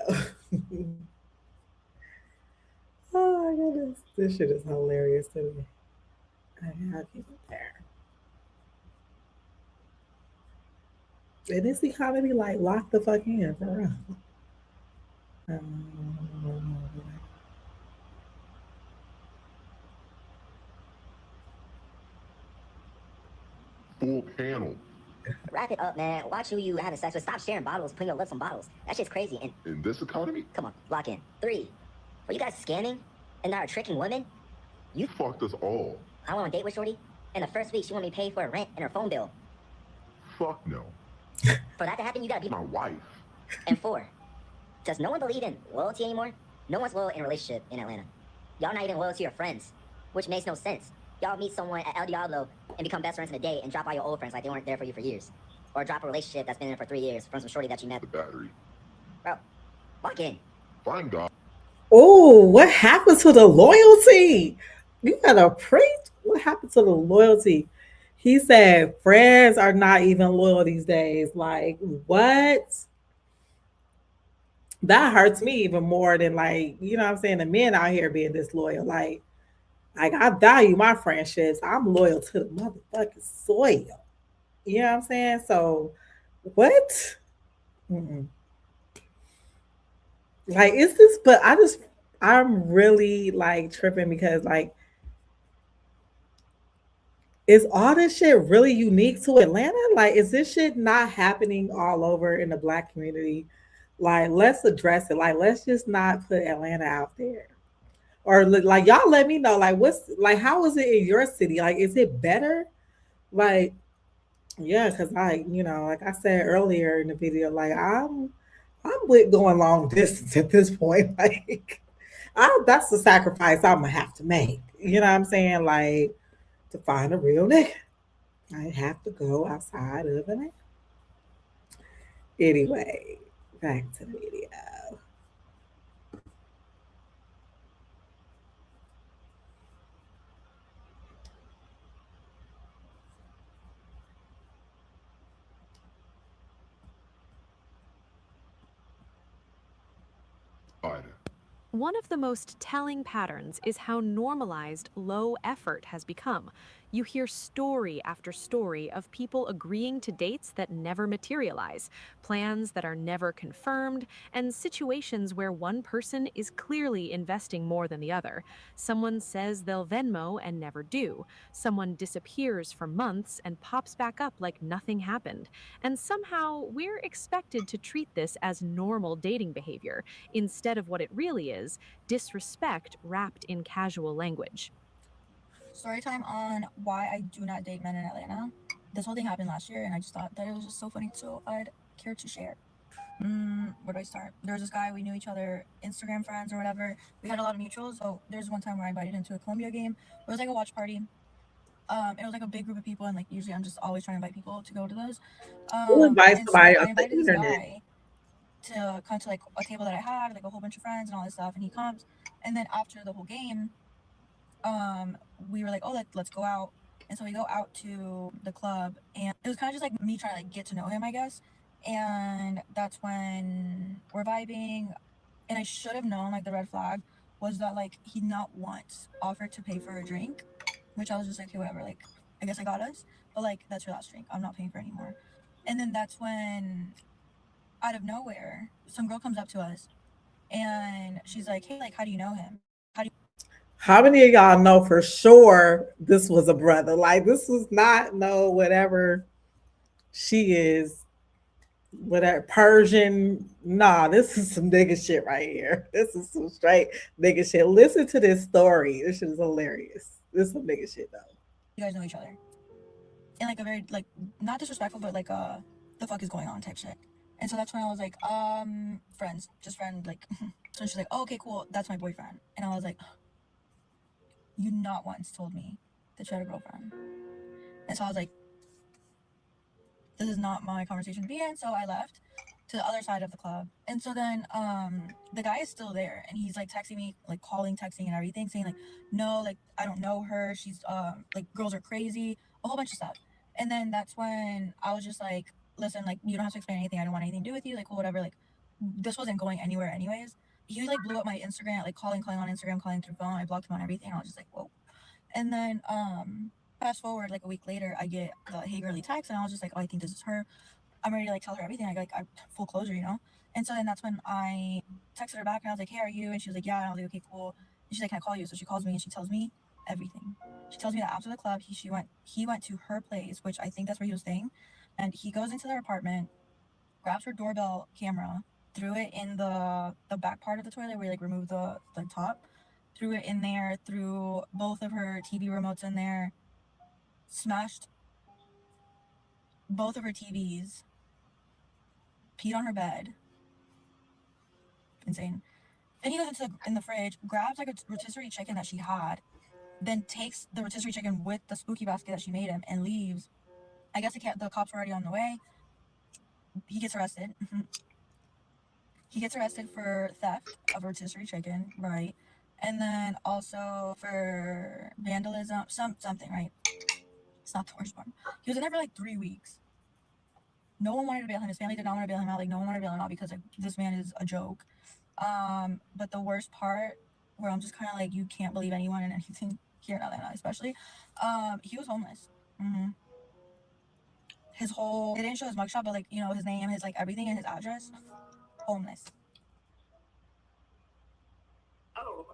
A: Oh my goodness, this shit is hilarious to me. I have keep it there. In this economy, like lock the fuck in for real.
L: Full panel.
B: Wrap it up, man. Watch who you having sex with. Stop sharing bottles, putting your lips on bottles. That shit's crazy. And
L: In this economy,
B: come on, lock in. 3. Were you guys scamming and now tricking women?
L: you fucked us all.
B: I went on a date with Shorty, and the first week she wanted me to pay for her rent and her phone bill.
L: Fuck no.
B: For that to happen, you gotta be
L: My wife.
B: And 4, does no one believe in loyalty anymore? No one's loyal in a relationship in Atlanta. Y'all not even loyal to your friends, which makes no sense. Y'all meet someone at El Diablo and become best friends in a day and drop all your old friends like they weren't there for you for years. Or drop a relationship that's been in for 3 years from some shorty that you met.
L: The battery.
B: Bro, lock in.
L: Fine, God.
A: Oh, what happened to the loyalty? You gotta preach. What happened to the loyalty? He said friends are not even loyal these days. Like, what? That hurts me even more than like, what I'm saying, the men out here being disloyal. Like I value my friendships. I'm loyal to the motherfucking soil. You know what I'm saying? So what? Mm-mm. Like, is this? But I'm really like tripping because like, is all this shit really unique to Atlanta? Like, is this shit not happening all over in the black community? Like, let's address it. Like, let's just not put Atlanta out there. Or like, y'all let me know. Like, what's like? How is it in your city? Like, is it better? Like, yeah, because like I said earlier in the video, like I'm with going long distance at this point. Like, that's the sacrifice I'm gonna have to make. You know what I'm saying? Like, to find a real nigga, I have to go outside of it. Anyway, back to the video.
D: One of the most telling patterns is how normalized low effort has become. You hear story after story of people agreeing to dates that never materialize, plans that are never confirmed, and situations where one person is clearly investing more than the other. Someone says they'll Venmo and never do. Someone disappears for months and pops back up like nothing happened. And somehow we're expected to treat this as normal dating behavior instead of what it really is, disrespect wrapped in casual language.
B: Story time on why I do not date men in Atlanta. This whole thing happened last year, and I just thought that it was just so funny, so I'd care to share. Where do I start? There was this guy, we knew each other, Instagram friends or whatever. We had a lot of mutuals. So there's one time where I invited him to a Columbia game. It was like a watch party. It was like a big group of people, and like usually I'm just always trying to invite people to go to those.
A: Who invites
B: And
A: somebody
B: so I
A: off the
B: invited this
A: internet?
B: guy to come to like a table that I had, like a whole bunch of friends and all this stuff, and he comes. And then after the whole game, we were like, oh, let's go out. And so we go out to the club, and it was kind of just like me trying to like get to know him, I guess. And that's when we're vibing, and I should have known like the red flag was that like he not once offered to pay for a drink, which I was just like, okay, whatever, like I guess I got us, but like that's your last drink, I'm not paying for it anymore. And then that's when out of nowhere some girl comes up to us, and she's like, hey, like how do you know him? How do you
A: How many of y'all know for sure this was a brother? Like this was not no whatever she is, whatever Persian. Nah, this is some nigga shit right here. This is some straight nigga shit. Listen to this story. This shit is hilarious. This is some nigga shit though.
B: guys know each other? In like a very like not disrespectful, but like the fuck is going on type shit. And so that's when I was like, friends, just friend, like. So she's like, oh, okay, cool, that's my boyfriend. And I was like, you not once told me that you had a girlfriend. And so I was like, this is not my conversation to be in. So I left to the other side of the club. And so then the guy is still there, and he's like texting me, like calling, texting and everything, saying like, no, like I don't know her, she's like girls are crazy, a whole bunch of stuff. And then that's when I was just like, listen, like you don't have to explain anything, I don't want anything to do with you, like well, whatever, like this wasn't going anywhere anyways. He like blew up my Instagram, like calling on Instagram, calling through phone. I blocked him on everything. I was just like, whoa. And then fast forward like a week later, I get the hey girly text, and I was just like, oh, I think this is her. I'm ready to like tell her everything. I full closure, you know. And so then that's when I texted her back, and I was like, hey, are you? And she was like, yeah. And I was like, okay, cool. And she's like, can I call you? So she calls me, and she tells me everything. She tells me that after the club, he went to her place, which I think that's where he was staying, and he goes into their apartment, grabs her doorbell camera, threw it in the back part of the toilet where you like remove the top, threw it in there, threw both of her TV remotes in there, smashed both of her TVs, peed on her bed. Insane. Then he goes into in the fridge, grabs like a rotisserie chicken that she had, then takes the rotisserie chicken with the spooky basket that she made him and leaves. I guess the cops were already on the way. He gets arrested. He gets arrested for theft of rotisserie chicken, right? And then also for vandalism, something, right? It's not the worst part. He was in there for like 3 weeks. No one wanted to bail him. His family did not want to bail him out. Like no one wanted to bail him out because like this man is a joke. But the worst part, where I'm just kind of like, you can't believe anyone and anything here in Atlanta, especially. He was homeless. His whole, they didn't show his mugshot, but like you know his name, his like everything, and his address. Homeless.
H: Oh,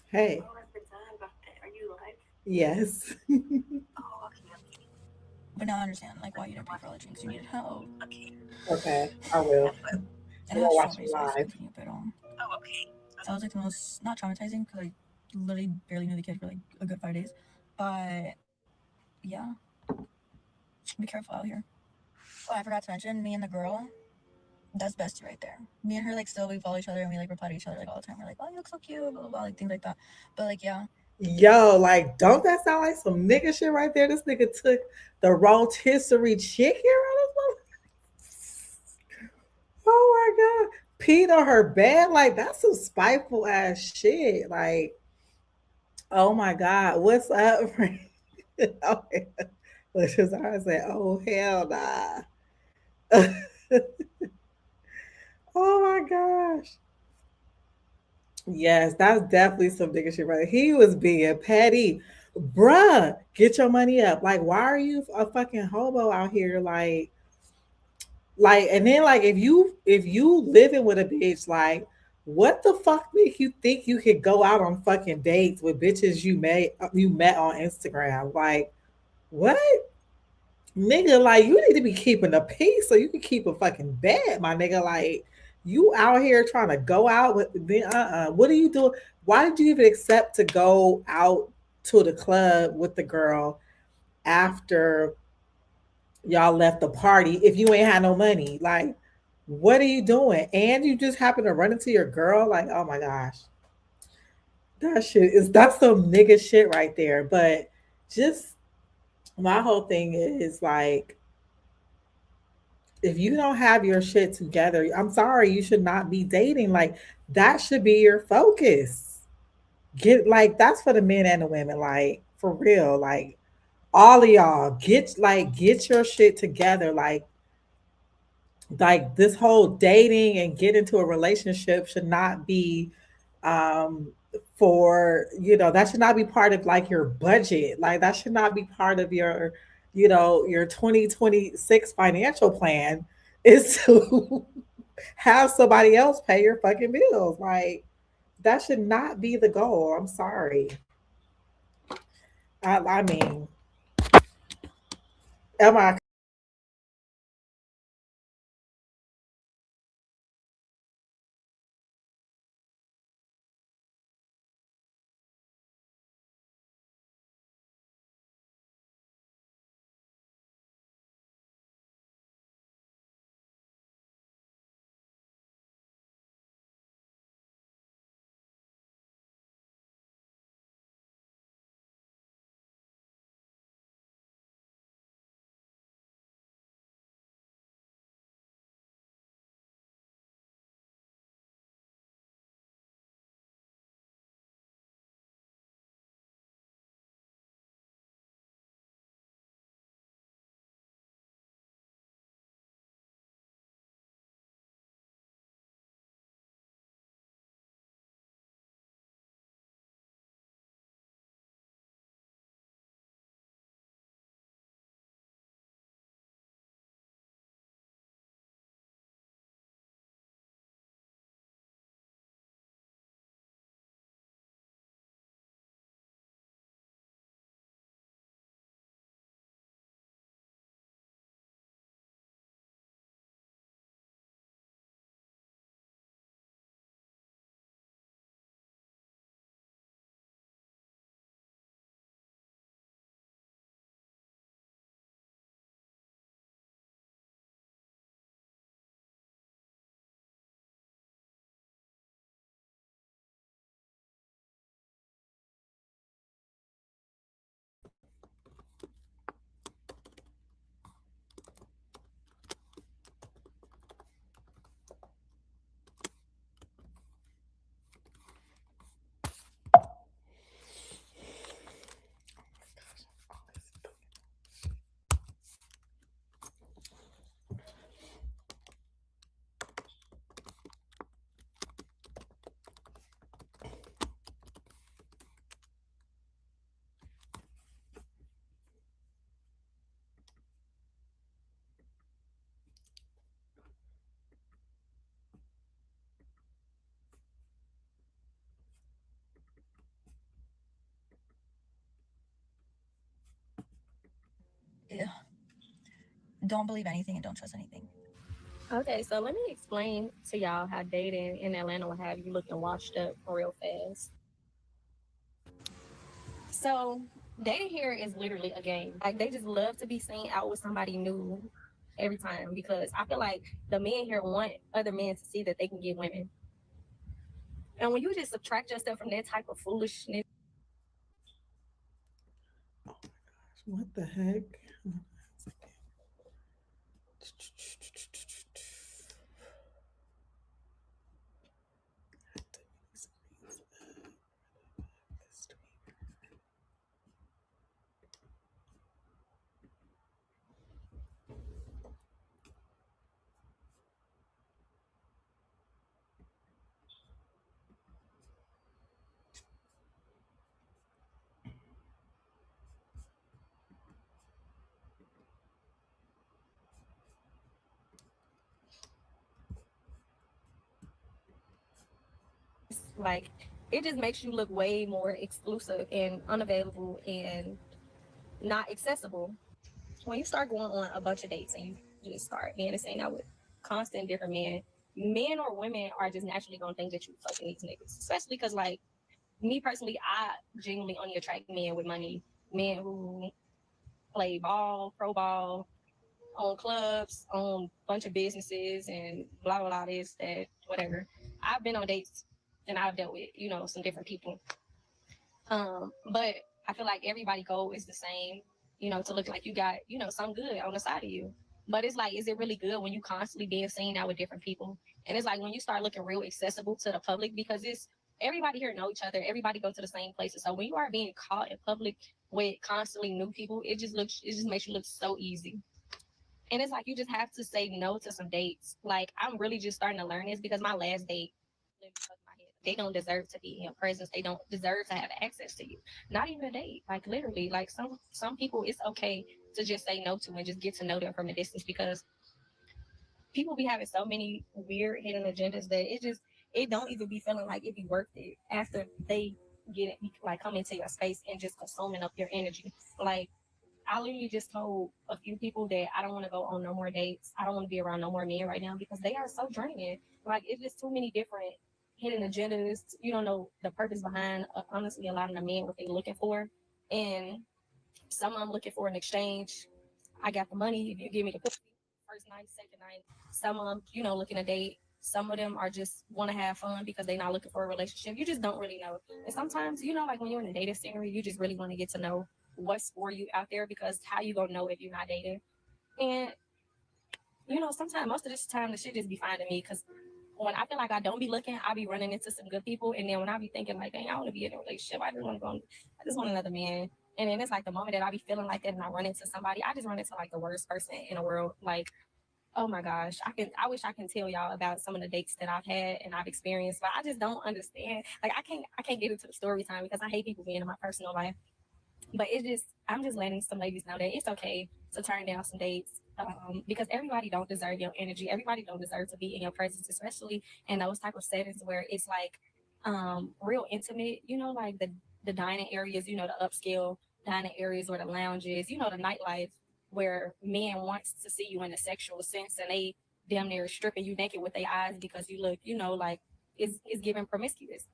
A: Hey,
H: oh, I've been done. Are you live?
A: yes.
H: Oh, okay, okay.
B: But now I understand like why you didn't pay for all the drinks. You needed help.
H: Okay.
A: Okay, I will.
B: And
A: I'm
B: I had
A: gonna watch
B: strawberry
A: it
B: sauce
A: live.
B: continue, but
H: Oh, okay.
B: that was like the most not traumatizing because I literally barely knew the kid for like a good 5 days. But yeah, be careful out here. Oh, I forgot to mention me and the girl. That's bestie right there. Me and her like still we follow each other and we like reply to each other like all the time. We're like, oh, you look so cute, blah blah blah, like things like that. But like yeah,
A: Yo, like, don't that sound like some nigga shit right there? This nigga took the rotisserie chicken out of his mouth. Oh my god. Peed on her bed. Like, that's some spiteful ass shit. Like, oh my god, what's up? Okay. Let's just I say, oh hell nah. Oh my gosh. Yes, that's definitely some nigga shit, right? He was being petty. Bruh, get your money up. Like, why are you a fucking hobo out here? And then like if you living with a bitch, like what the fuck make you think you could go out on fucking dates with bitches you met on Instagram? Like, what? Nigga, like you need to be keeping a peace so you can keep a fucking bed, my nigga. Like you out here trying to go out with the what are you doing? Why did you even accept to go out to the club with the girl after y'all left the party if you ain't had no money? Like, what are you doing? And you just happen to run into your girl? Like, oh my gosh. That's some nigga shit right there. But just my whole thing is like if you don't have your shit together, I'm sorry, you should not be dating. Like that should be your focus. Get like that's for the men and the women, like for real. Like all of y'all, get your shit together. Like this whole dating and get into a relationship should not be um for that should not be part of like your budget. Like that should not be part of your 2026 financial plan is to have somebody else pay your fucking bills. Like that should not be the goal. I'm sorry. I mean, am I
B: Yeah. Don't believe anything and don't trust anything.
M: Okay, so let me explain to y'all how dating in Atlanta will have you looking washed up real fast. So dating here is literally a game. Like they just love to be seen out with somebody new every time because I feel like the men here want other men to see that they can get women. And when you just subtract yourself from that type of foolishness,
A: what the heck?
M: Like, it just makes you look way more exclusive and unavailable and not accessible. When you start going on a bunch of dates and you just start being the same out with constant different men or women are just naturally gonna think that you fucking these niggas. Especially because, like, me personally, I genuinely only attract men with money, men who play ball, pro ball, own clubs, own a bunch of businesses, and blah blah blah. This, that, whatever. I've been on dates and I've dealt with, you know, some different people. But I feel like everybody goal is the same, you know, to look like you got, you know, some good on the side of you. But it's like, is it really good when you constantly being seen out with different people? And it's like when you start looking real accessible to the public, because it's everybody here know each other, everybody go to the same places. So when you are being caught in public with constantly new people, it just makes you look so easy. And it's like you just have to say no to some dates. Like, I'm really just starting to learn this because my last date literally fucked my head. They don't deserve to be in your presence. They don't deserve to have access to you. Not even a date. Like, literally, like some people, it's okay to just say no to and just get to know them from a distance, because people be having so many weird hidden agendas that it don't even be feeling like it be worth it after they get it, like, come into your space and just consuming up your energy. Like, I literally just told a few people that I don't want to go on no more dates. I don't want to be around no more men right now because they are so draining. Like, it's just too many different hidden agendas. You don't know the purpose behind, honestly, a lot of the men, what they're looking for. And some of them looking for an exchange. I got the money if you give me the pussy. First night, second night. Some of them, you know, looking to date. Some of them are just want to have fun because they're not looking for a relationship. You just don't really know. And sometimes, you know, like when you're in a dating scenario, you just really want to get to know what's for you out there, because how you gonna know if you're not dating? And you know, sometimes most of this time the shit just be finding me, because when I feel like I don't be looking, I be running into some good people, and then when I be thinking like, dang, I want to be in a relationship, I just want another man. And then it's like the moment that I be feeling like that and I run into somebody, I just run into like the worst person in the world. Like, oh my gosh, I wish I can tell y'all about some of the dates that I've had and I've experienced, but I just don't understand. Like, I can't get into the story time because I hate people being in my personal life. But I'm just letting some ladies know that it's okay to turn down some dates, because everybody don't deserve your energy. Everybody don't deserve to be in your presence, especially in those type of settings where it's like real intimate, you know, like the dining areas, you know, the upscale dining areas or the lounges, you know, the nightlife where men wants to see you in a sexual sense and they damn near stripping you naked with their eyes because you look, you know, like it's giving promiscuous.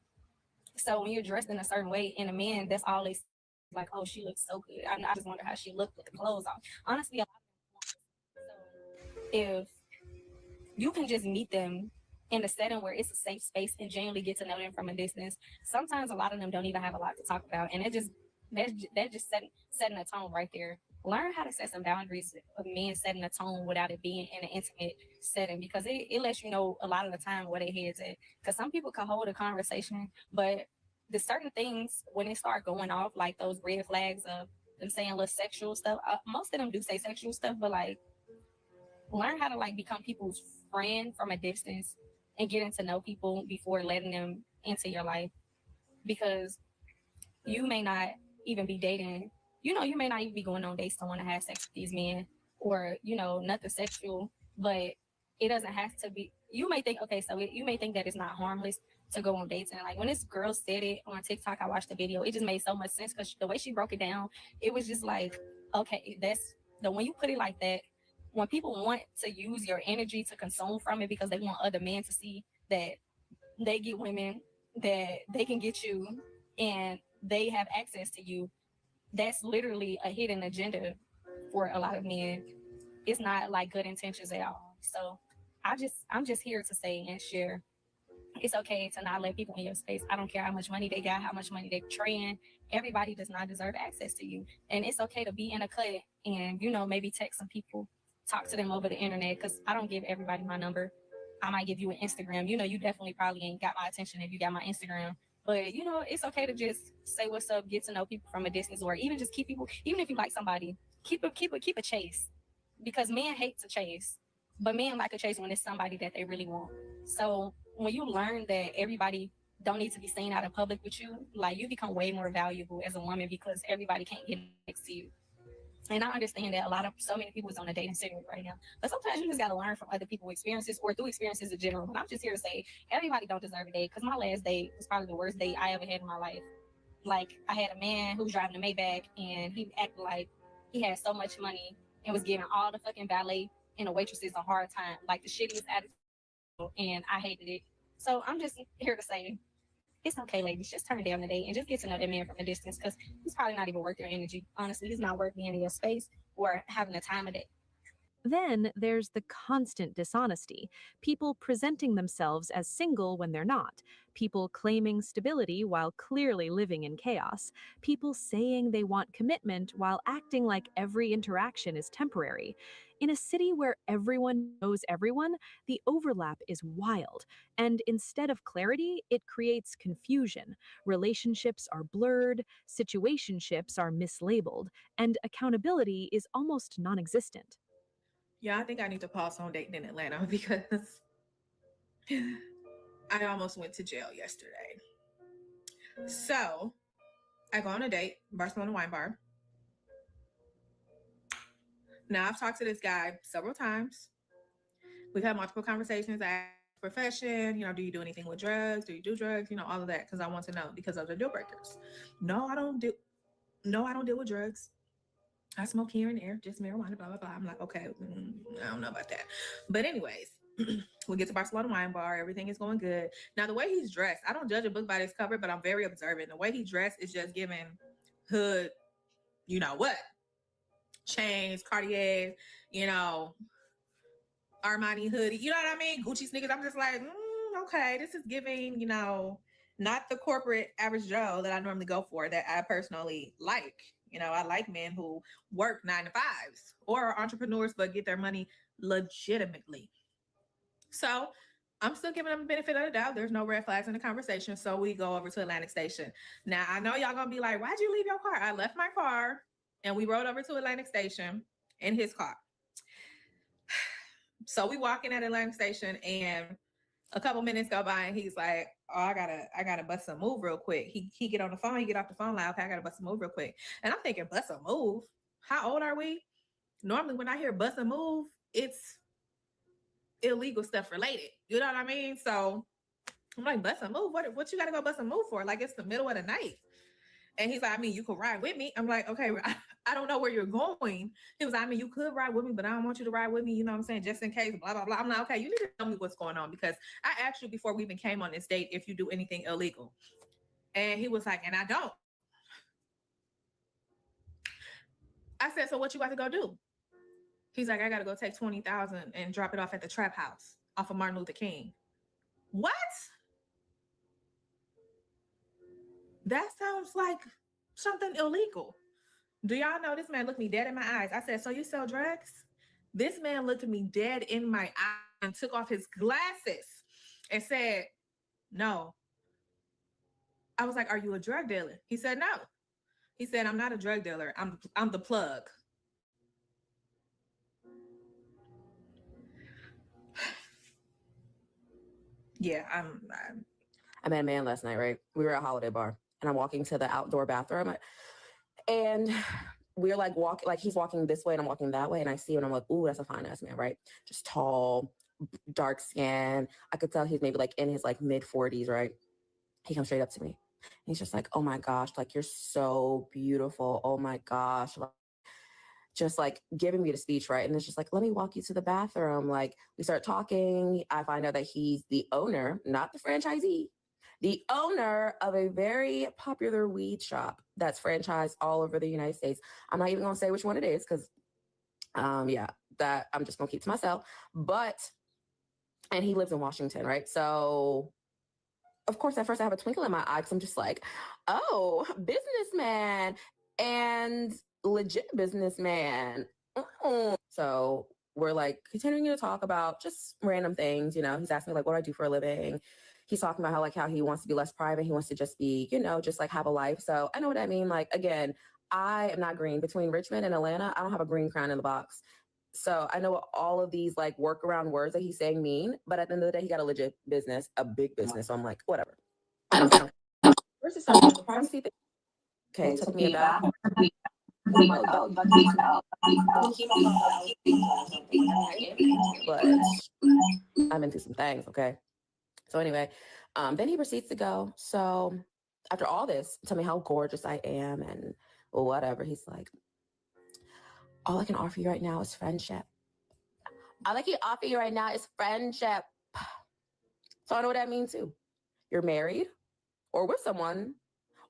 M: So when you're dressed in a certain way, and a man, that's all they see is like, oh, she looks so good. I just wonder how she looked with the clothes on. Honestly, a lot of them. So if you can just meet them in a setting where it's a safe space and genuinely get to know them from a distance, sometimes a lot of them don't even have a lot to talk about, and that's just setting a tone right there. Learn how to set some boundaries of men setting a tone without it being in an intimate setting, because it lets you know a lot of the time where their heads at. Because some people can hold a conversation, but the certain things when they start going off, like those red flags of them saying little sexual stuff, most of them do say sexual stuff, but like, learn how to like become people's friend from a distance and getting to know people before letting them into your life, because you may not even be dating, you know, you may not even be going on dates to want to have sex with these men, or, you know, nothing sexual, but it doesn't have to be. You may think, okay, so you may think that it's not harmless to go on dates. And like when this girl said it on TikTok, I watched the video, it just made so much sense, because the way she broke it down, it was just like, okay, when you put it like that, when people want to use your energy to consume from it because they want other men to see that they get women, that they can get you, and they have access to you, that's literally a hidden agenda for a lot of men. It's not like good intentions at all. So I'm just here to say and share, it's okay to not let people in your space. I don't care how much money they got, how much money they're trading. Everybody does not deserve access to you. And it's okay to be in a cut and, you know, maybe text some people, talk to them over the internet, because I don't give everybody my number. I might give you an Instagram. You know, you definitely probably ain't got my attention if you got my Instagram. But, you know, it's okay to just say what's up, get to know people from a distance, or even just keep people, even if you like somebody, keep a chase. Because men hate to chase, but men like a chase when it's somebody that they really want. So when you learn that everybody don't need to be seen out in public with you, like, you become way more valuable as a woman because everybody can't get next to you. And I understand that so many people is on a dating segment right now. But sometimes you just got to learn from other people's experiences or through experiences in general. But I'm just here to say everybody don't deserve a date, because my last date was probably the worst date I ever had in my life. Like, I had a man who was driving a Maybach, and he acted like he had so much money and was giving all the fucking valet and the waitresses a hard time, like the shittiest attitude, and I hated it. So I'm just here to say, it's okay, ladies. Just turn down the date and just get to know that man from a distance, because he's probably not even worth your energy. Honestly, he's not worth being in your space or having the time of day.
D: Then there's the constant dishonesty. People presenting themselves as single when they're not. People claiming stability while clearly living in chaos. People saying they want commitment while acting like every interaction is temporary. In a city where everyone knows everyone, the overlap is wild. And instead of clarity, it creates confusion. Relationships are blurred, situationships are mislabeled, and accountability is almost non existent.
B: Yeah, I think I need to pause on dating in Atlanta because I almost went to jail yesterday. So I go on a date, Barcelona Wine Bar. Now, I've talked to this guy several times. We've had multiple conversations. I asked profession, do you do anything with drugs? Do you do drugs? All of that, because I want to know, because of the deal breakers. No, I don't deal with drugs. I smoke here and there, just marijuana, blah, blah, blah. I'm like, okay, I don't know about that. But anyways, we get to Barcelona Wine Bar. Everything is going good. Now, the way he's dressed, I don't judge a book by its cover, but I'm very observant. The way he dressed is just giving hood, you know what? Chains, Cartier, Armani hoodie. You know what I mean? Gucci sneakers. I'm just like, okay, this is giving, not the corporate average Joe that I normally go for, that I personally like. I like men who work 9 to 5s or are entrepreneurs but get their money legitimately. So I'm still giving them the benefit of the doubt. There's no red flags in the conversation. So we go over to Atlantic Station. Now, I know y'all gonna be like, why'd you leave your car? I left my car and we rode over to Atlantic Station in his car. So we walk in at Atlantic Station, and a couple minutes go by, and he's like, "Oh, I gotta bust a move real quick." He get on the phone, he get off the phone, like, "Okay, I gotta bust a move real quick." And I'm thinking, bust a move? How old are we? Normally, when I hear bust a move, it's illegal stuff related. You know what I mean? So I'm like, bust a move? What you gotta go bust a move for? Like, it's the middle of the night. And he's like, I mean, you could ride with me. I'm like, okay, I don't know where you're going. He was like, I mean, you could ride with me, but I don't want you to ride with me. You know what I'm saying? Just in case, blah, blah, blah. I'm like, okay, you need to tell me what's going on, because I asked you before we even came on this date if you do anything illegal. And he was like, and I don't. I said, so what you got to go do? He's like, I got to go take 20,000 and drop it off at the trap house off of Martin Luther King. What? That sounds like something illegal. Do y'all know this man looked me dead in my eyes? I said, so you sell drugs? This man looked me dead in my eye and took off his glasses and said, no. I was like, are you a drug dealer? He said, no. He said, I'm not a drug dealer. I'm the plug. Yeah,
N: I met a man last night, right? We were at a holiday bar, and I'm walking to the outdoor bathroom, and we're like he's walking this way and I'm walking that way, and I see him and I'm like, ooh, that's a fine ass man, right? Just tall, dark skin. I could tell he's maybe like in his like mid 40s, right? He comes straight up to me. He's just like, oh my gosh, like you're so beautiful. Oh my gosh. Like, just like giving me the speech, right? And it's just like, let me walk you to the bathroom. Like we start talking. I find out that he's the owner, not the franchisee, the owner of a very popular weed shop that's franchised all over the United States. I'm not even gonna say which one it is, because that I'm just gonna keep to myself. And he lives in Washington, right? So of course, at first I have a twinkle in my eye, because I'm just like, oh, businessman and legit businessman. So we're like continuing to talk about just random things. He's asking me like, what do I do for a living? He's talking about how he wants to be less private. He wants to just be, just like have a life. So I know what I mean. Like, again, I am not green. Between Richmond and Atlanta, I don't have a green crown in the box. So I know what all of these like workaround words that he's saying mean, but at the end of the day, he got a legit business, a big business. So I'm like, whatever. I don't. First, the privacy thing. Okay, it took me about But I'm into some things, okay? So anyway, then he proceeds to go. So after all this, tell me how gorgeous I am and whatever. He's like, all I can offer you right now is friendship. All I can offer you right now is friendship. So I know what that means too. You're married or with someone,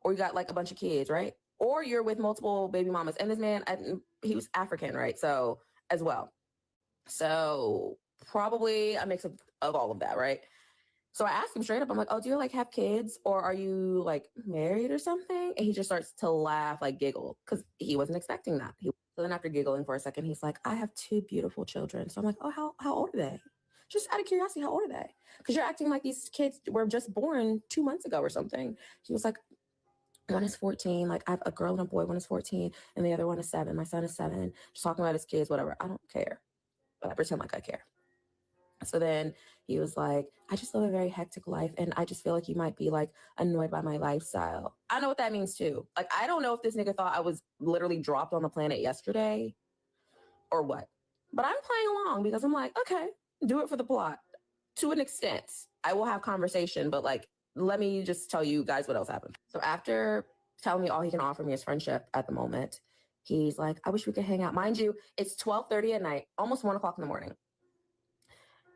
N: or you got like a bunch of kids, right? Or you're with multiple baby mamas. And this man, he was African, right? So as well. So probably a mix of all of that, right? So I asked him straight up, I'm like, oh, do you like have kids or are you like married or something? And he just starts to laugh, like giggle, because he wasn't expecting that. So then after giggling for a second, he's like, I have 2 beautiful children. So I'm like, oh, how old are they? Just out of curiosity, how old are they? Because you're acting like these kids were just born 2 months ago or something. He was like, one is 14. Like I have a girl and a boy. One is 14 and the other one is 7. My son is 7. Just talking about his kids, whatever. I don't care. But I pretend like I care. So then he was like, I just live a very hectic life and I just feel like you might be like annoyed by my lifestyle. I know what that means too. Like, I don't know if this nigga thought I was literally dropped on the planet yesterday or what. But I'm playing along because I'm like, okay, do it for the plot. To an extent, I will have conversation, but like, let me just tell you guys what else happened. So after telling me all he can offer me is friendship at the moment, he's like, I wish we could hang out. Mind you, it's 12:30 at night, almost 1 o'clock in the morning.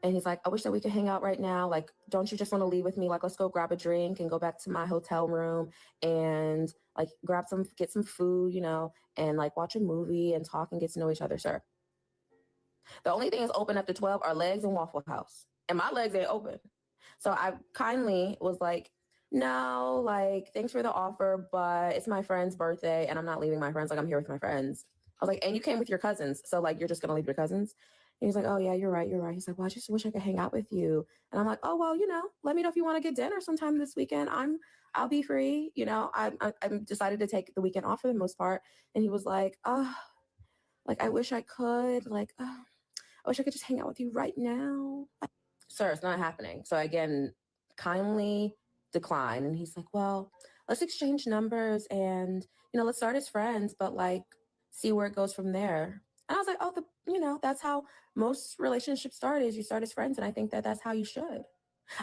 N: And he's like, I wish that we could hang out right now. Like, don't you just want to leave with me? Like, let's go grab a drink and go back to my hotel room and like get some food, you know, and like watch a movie and talk and get to know each other, sir. The only thing that's open after 12 are legs and Waffle House. And my legs ain't open. So I kindly was like, no, like, thanks for the offer, but it's my friend's birthday and I'm not leaving my friends. Like, I'm here with my friends. I was like, and you came with your cousins. So like, you're just going to leave your cousins? And he's like, oh yeah, you're right. You're right. He's like, well, I just wish I could hang out with you. And I'm like, oh, well, you know, let me know if you want to get dinner sometime this weekend. I'll be free. You know, I'm decided to take the weekend off for the most part. And he was like, oh, like, I wish I could, like, oh, I wish I could just hang out with you right now. Sir, it's not happening. So again, kindly decline. And he's like, well, let's exchange numbers and, you know, let's start as friends, but like, see where it goes from there. And I was like, oh, that's how most relationships start, is you start as friends. And I think that that's how you should.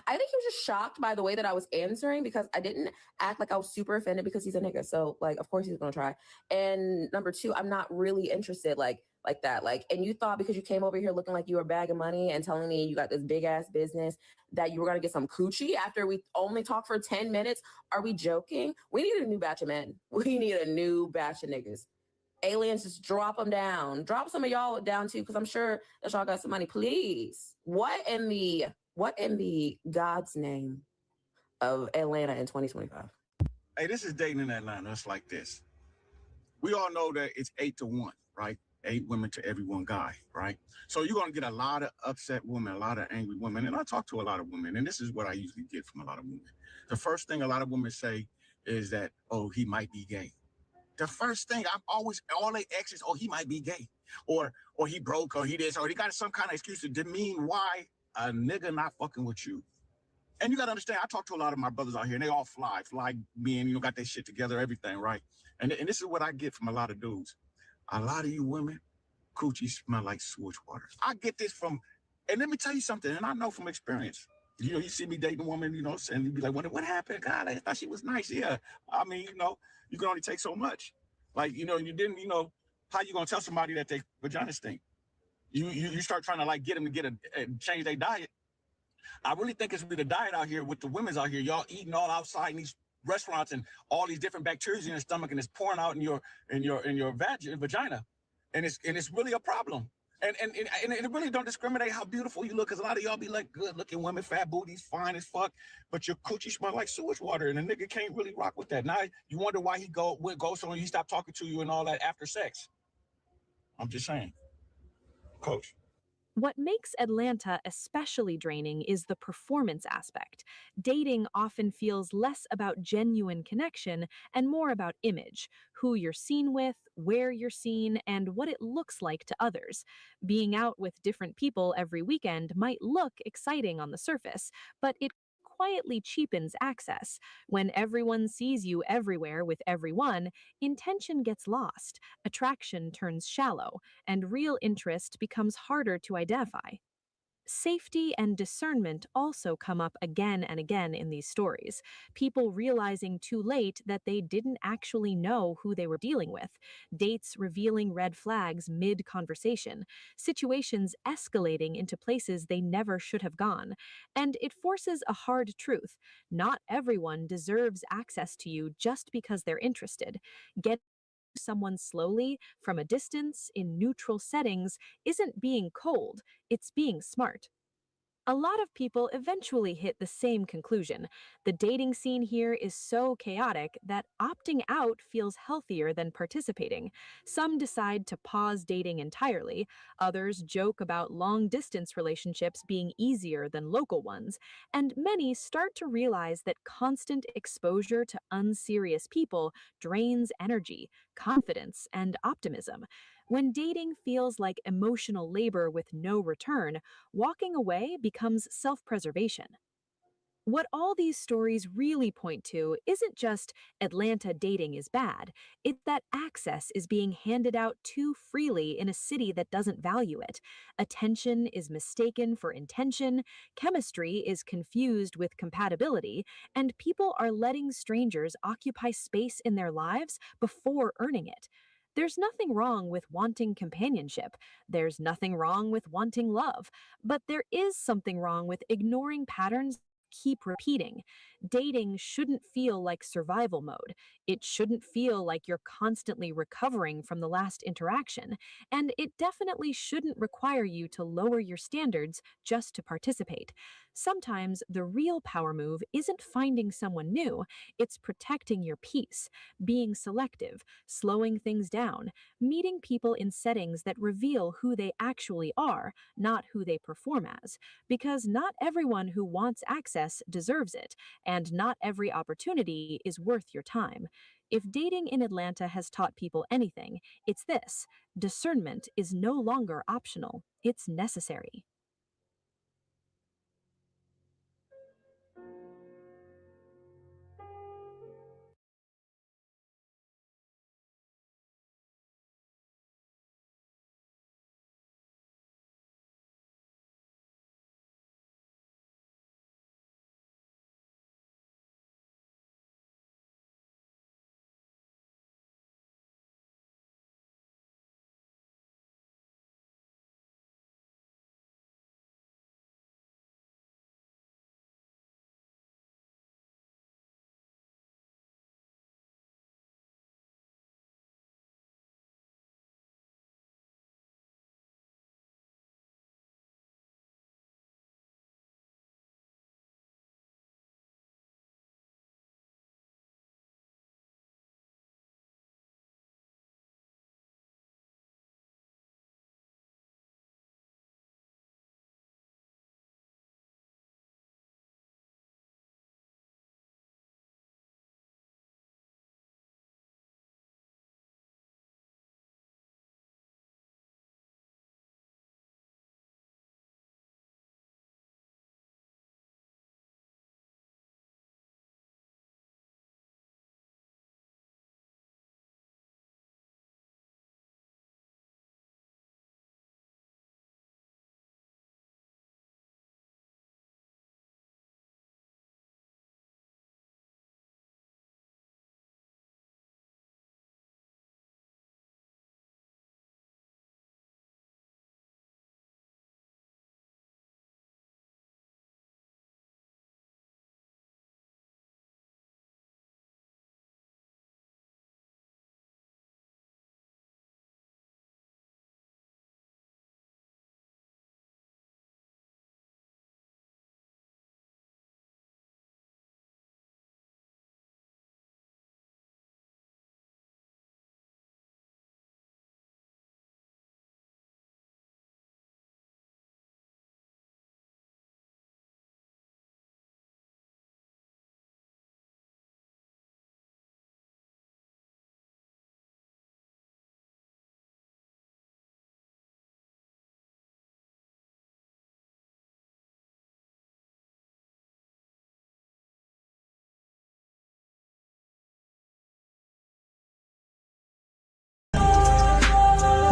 N: I think he was just shocked by the way that I was answering because I didn't act like I was super offended because he's a nigga. So like, of course he's gonna try. And number 2, I'm not really interested like that. Like, and you thought because you came over here looking like you were a bag of money and telling me you got this big ass business that you were gonna get some coochie after we only talked for 10 minutes. Are we joking? We need a new batch of men. We need a new batch of niggas. Aliens, just drop them down. Drop some of y'all down too, because I'm sure that y'all got some money. Please. What in the God's name of Atlanta in 2025?
O: Hey, this is dating in Atlanta. It's like this. We all know that it's 8-1, right? 8 women to every 1 guy, right? So you're going to get a lot of upset women, a lot of angry women. And I talk to a lot of women, and this is what I usually get from a lot of women. The first thing a lot of women say is that, oh, he might be gay. The first thing I'm always, all they exes, oh, he might be gay, or he broke, or he this, or he got some kind of excuse to demean why a nigga not fucking with you. And you got to understand, I talk to a lot of my brothers out here, and they all fly being, you know, got their shit together, everything, right? And this is what I get from a lot of dudes. A lot of you women, coochie smell like sewage water. I get this from, and let me tell you something, and I know from experience. You know, you see me dating a woman, you know, and you be like, what happened? God, I thought she was nice. Yeah. I mean, you know, you can only take so much. Like, you know, you didn't, you know, how you gonna tell somebody that they vagina stink? You start trying to like get them to change their diet. I really think it's with the diet out here with the women's out here. Y'all eating all outside in these restaurants and all these different bacteria in your stomach, and it's pouring out in your vagina, and it's really a problem. And it really don't discriminate how beautiful you look, because a lot of y'all be like good looking women, fat booties, fine as fuck, but your coochie smell like sewage water, and a nigga can't really rock with that. Now you wonder why he goes somewhere, he stopped talking to you and all that after sex. I'm just saying, Coach.
D: What makes Atlanta especially draining is the performance aspect. Dating often feels less about genuine connection and more about image, who you're seen with, where you're seen, and what it looks like to others. Being out with different people every weekend might look exciting on the surface, but it quietly cheapens access. When everyone sees you everywhere with everyone, intention gets lost, attraction turns shallow, and real interest becomes harder to identify. Safety and discernment also come up again and again in these stories. People realizing too late that they didn't actually know who they were dealing with, dates revealing red flags mid conversation, situations escalating into places they never should have gone. And it forces a hard truth: not everyone deserves access to you just because they're interested. Get someone slowly, from a distance, in neutral settings, isn't being cold, it's being smart. A lot of people eventually hit the same conclusion. The dating scene here is so chaotic that opting out feels healthier than participating. Some decide to pause dating entirely, others joke about long distance relationships being easier than local ones, and many start to realize that constant exposure to unserious people drains energy, confidence, and optimism. When dating feels like emotional labor with no return, walking away becomes self preservation. What all these stories really point to isn't just Atlanta dating is bad, it's that access is being handed out too freely in a city that doesn't value it. Attention is mistaken for intention, chemistry is confused with compatibility, and people are letting strangers occupy space in their lives before earning it. There's nothing wrong with wanting companionship. There's nothing wrong with wanting love. But there is something wrong with ignoring patterns keep repeating. Dating shouldn't feel like survival mode. It shouldn't feel like you're constantly recovering from the last interaction. And it definitely shouldn't require you to lower your standards just to participate. Sometimes the real power move isn't finding someone new, it's protecting your peace, being selective, slowing things down, meeting people in settings that reveal who they actually are, not who they perform as. Because not everyone who wants access deserves it, and not every opportunity is worth your time. If dating in Atlanta has taught people anything, it's this: discernment is no longer optional, it's necessary.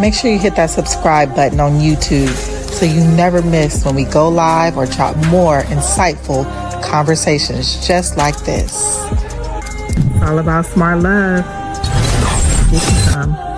A: Make sure you hit that subscribe button on YouTube so you never miss when we go live or drop more insightful conversations just like this. It's all about smart love. You can come.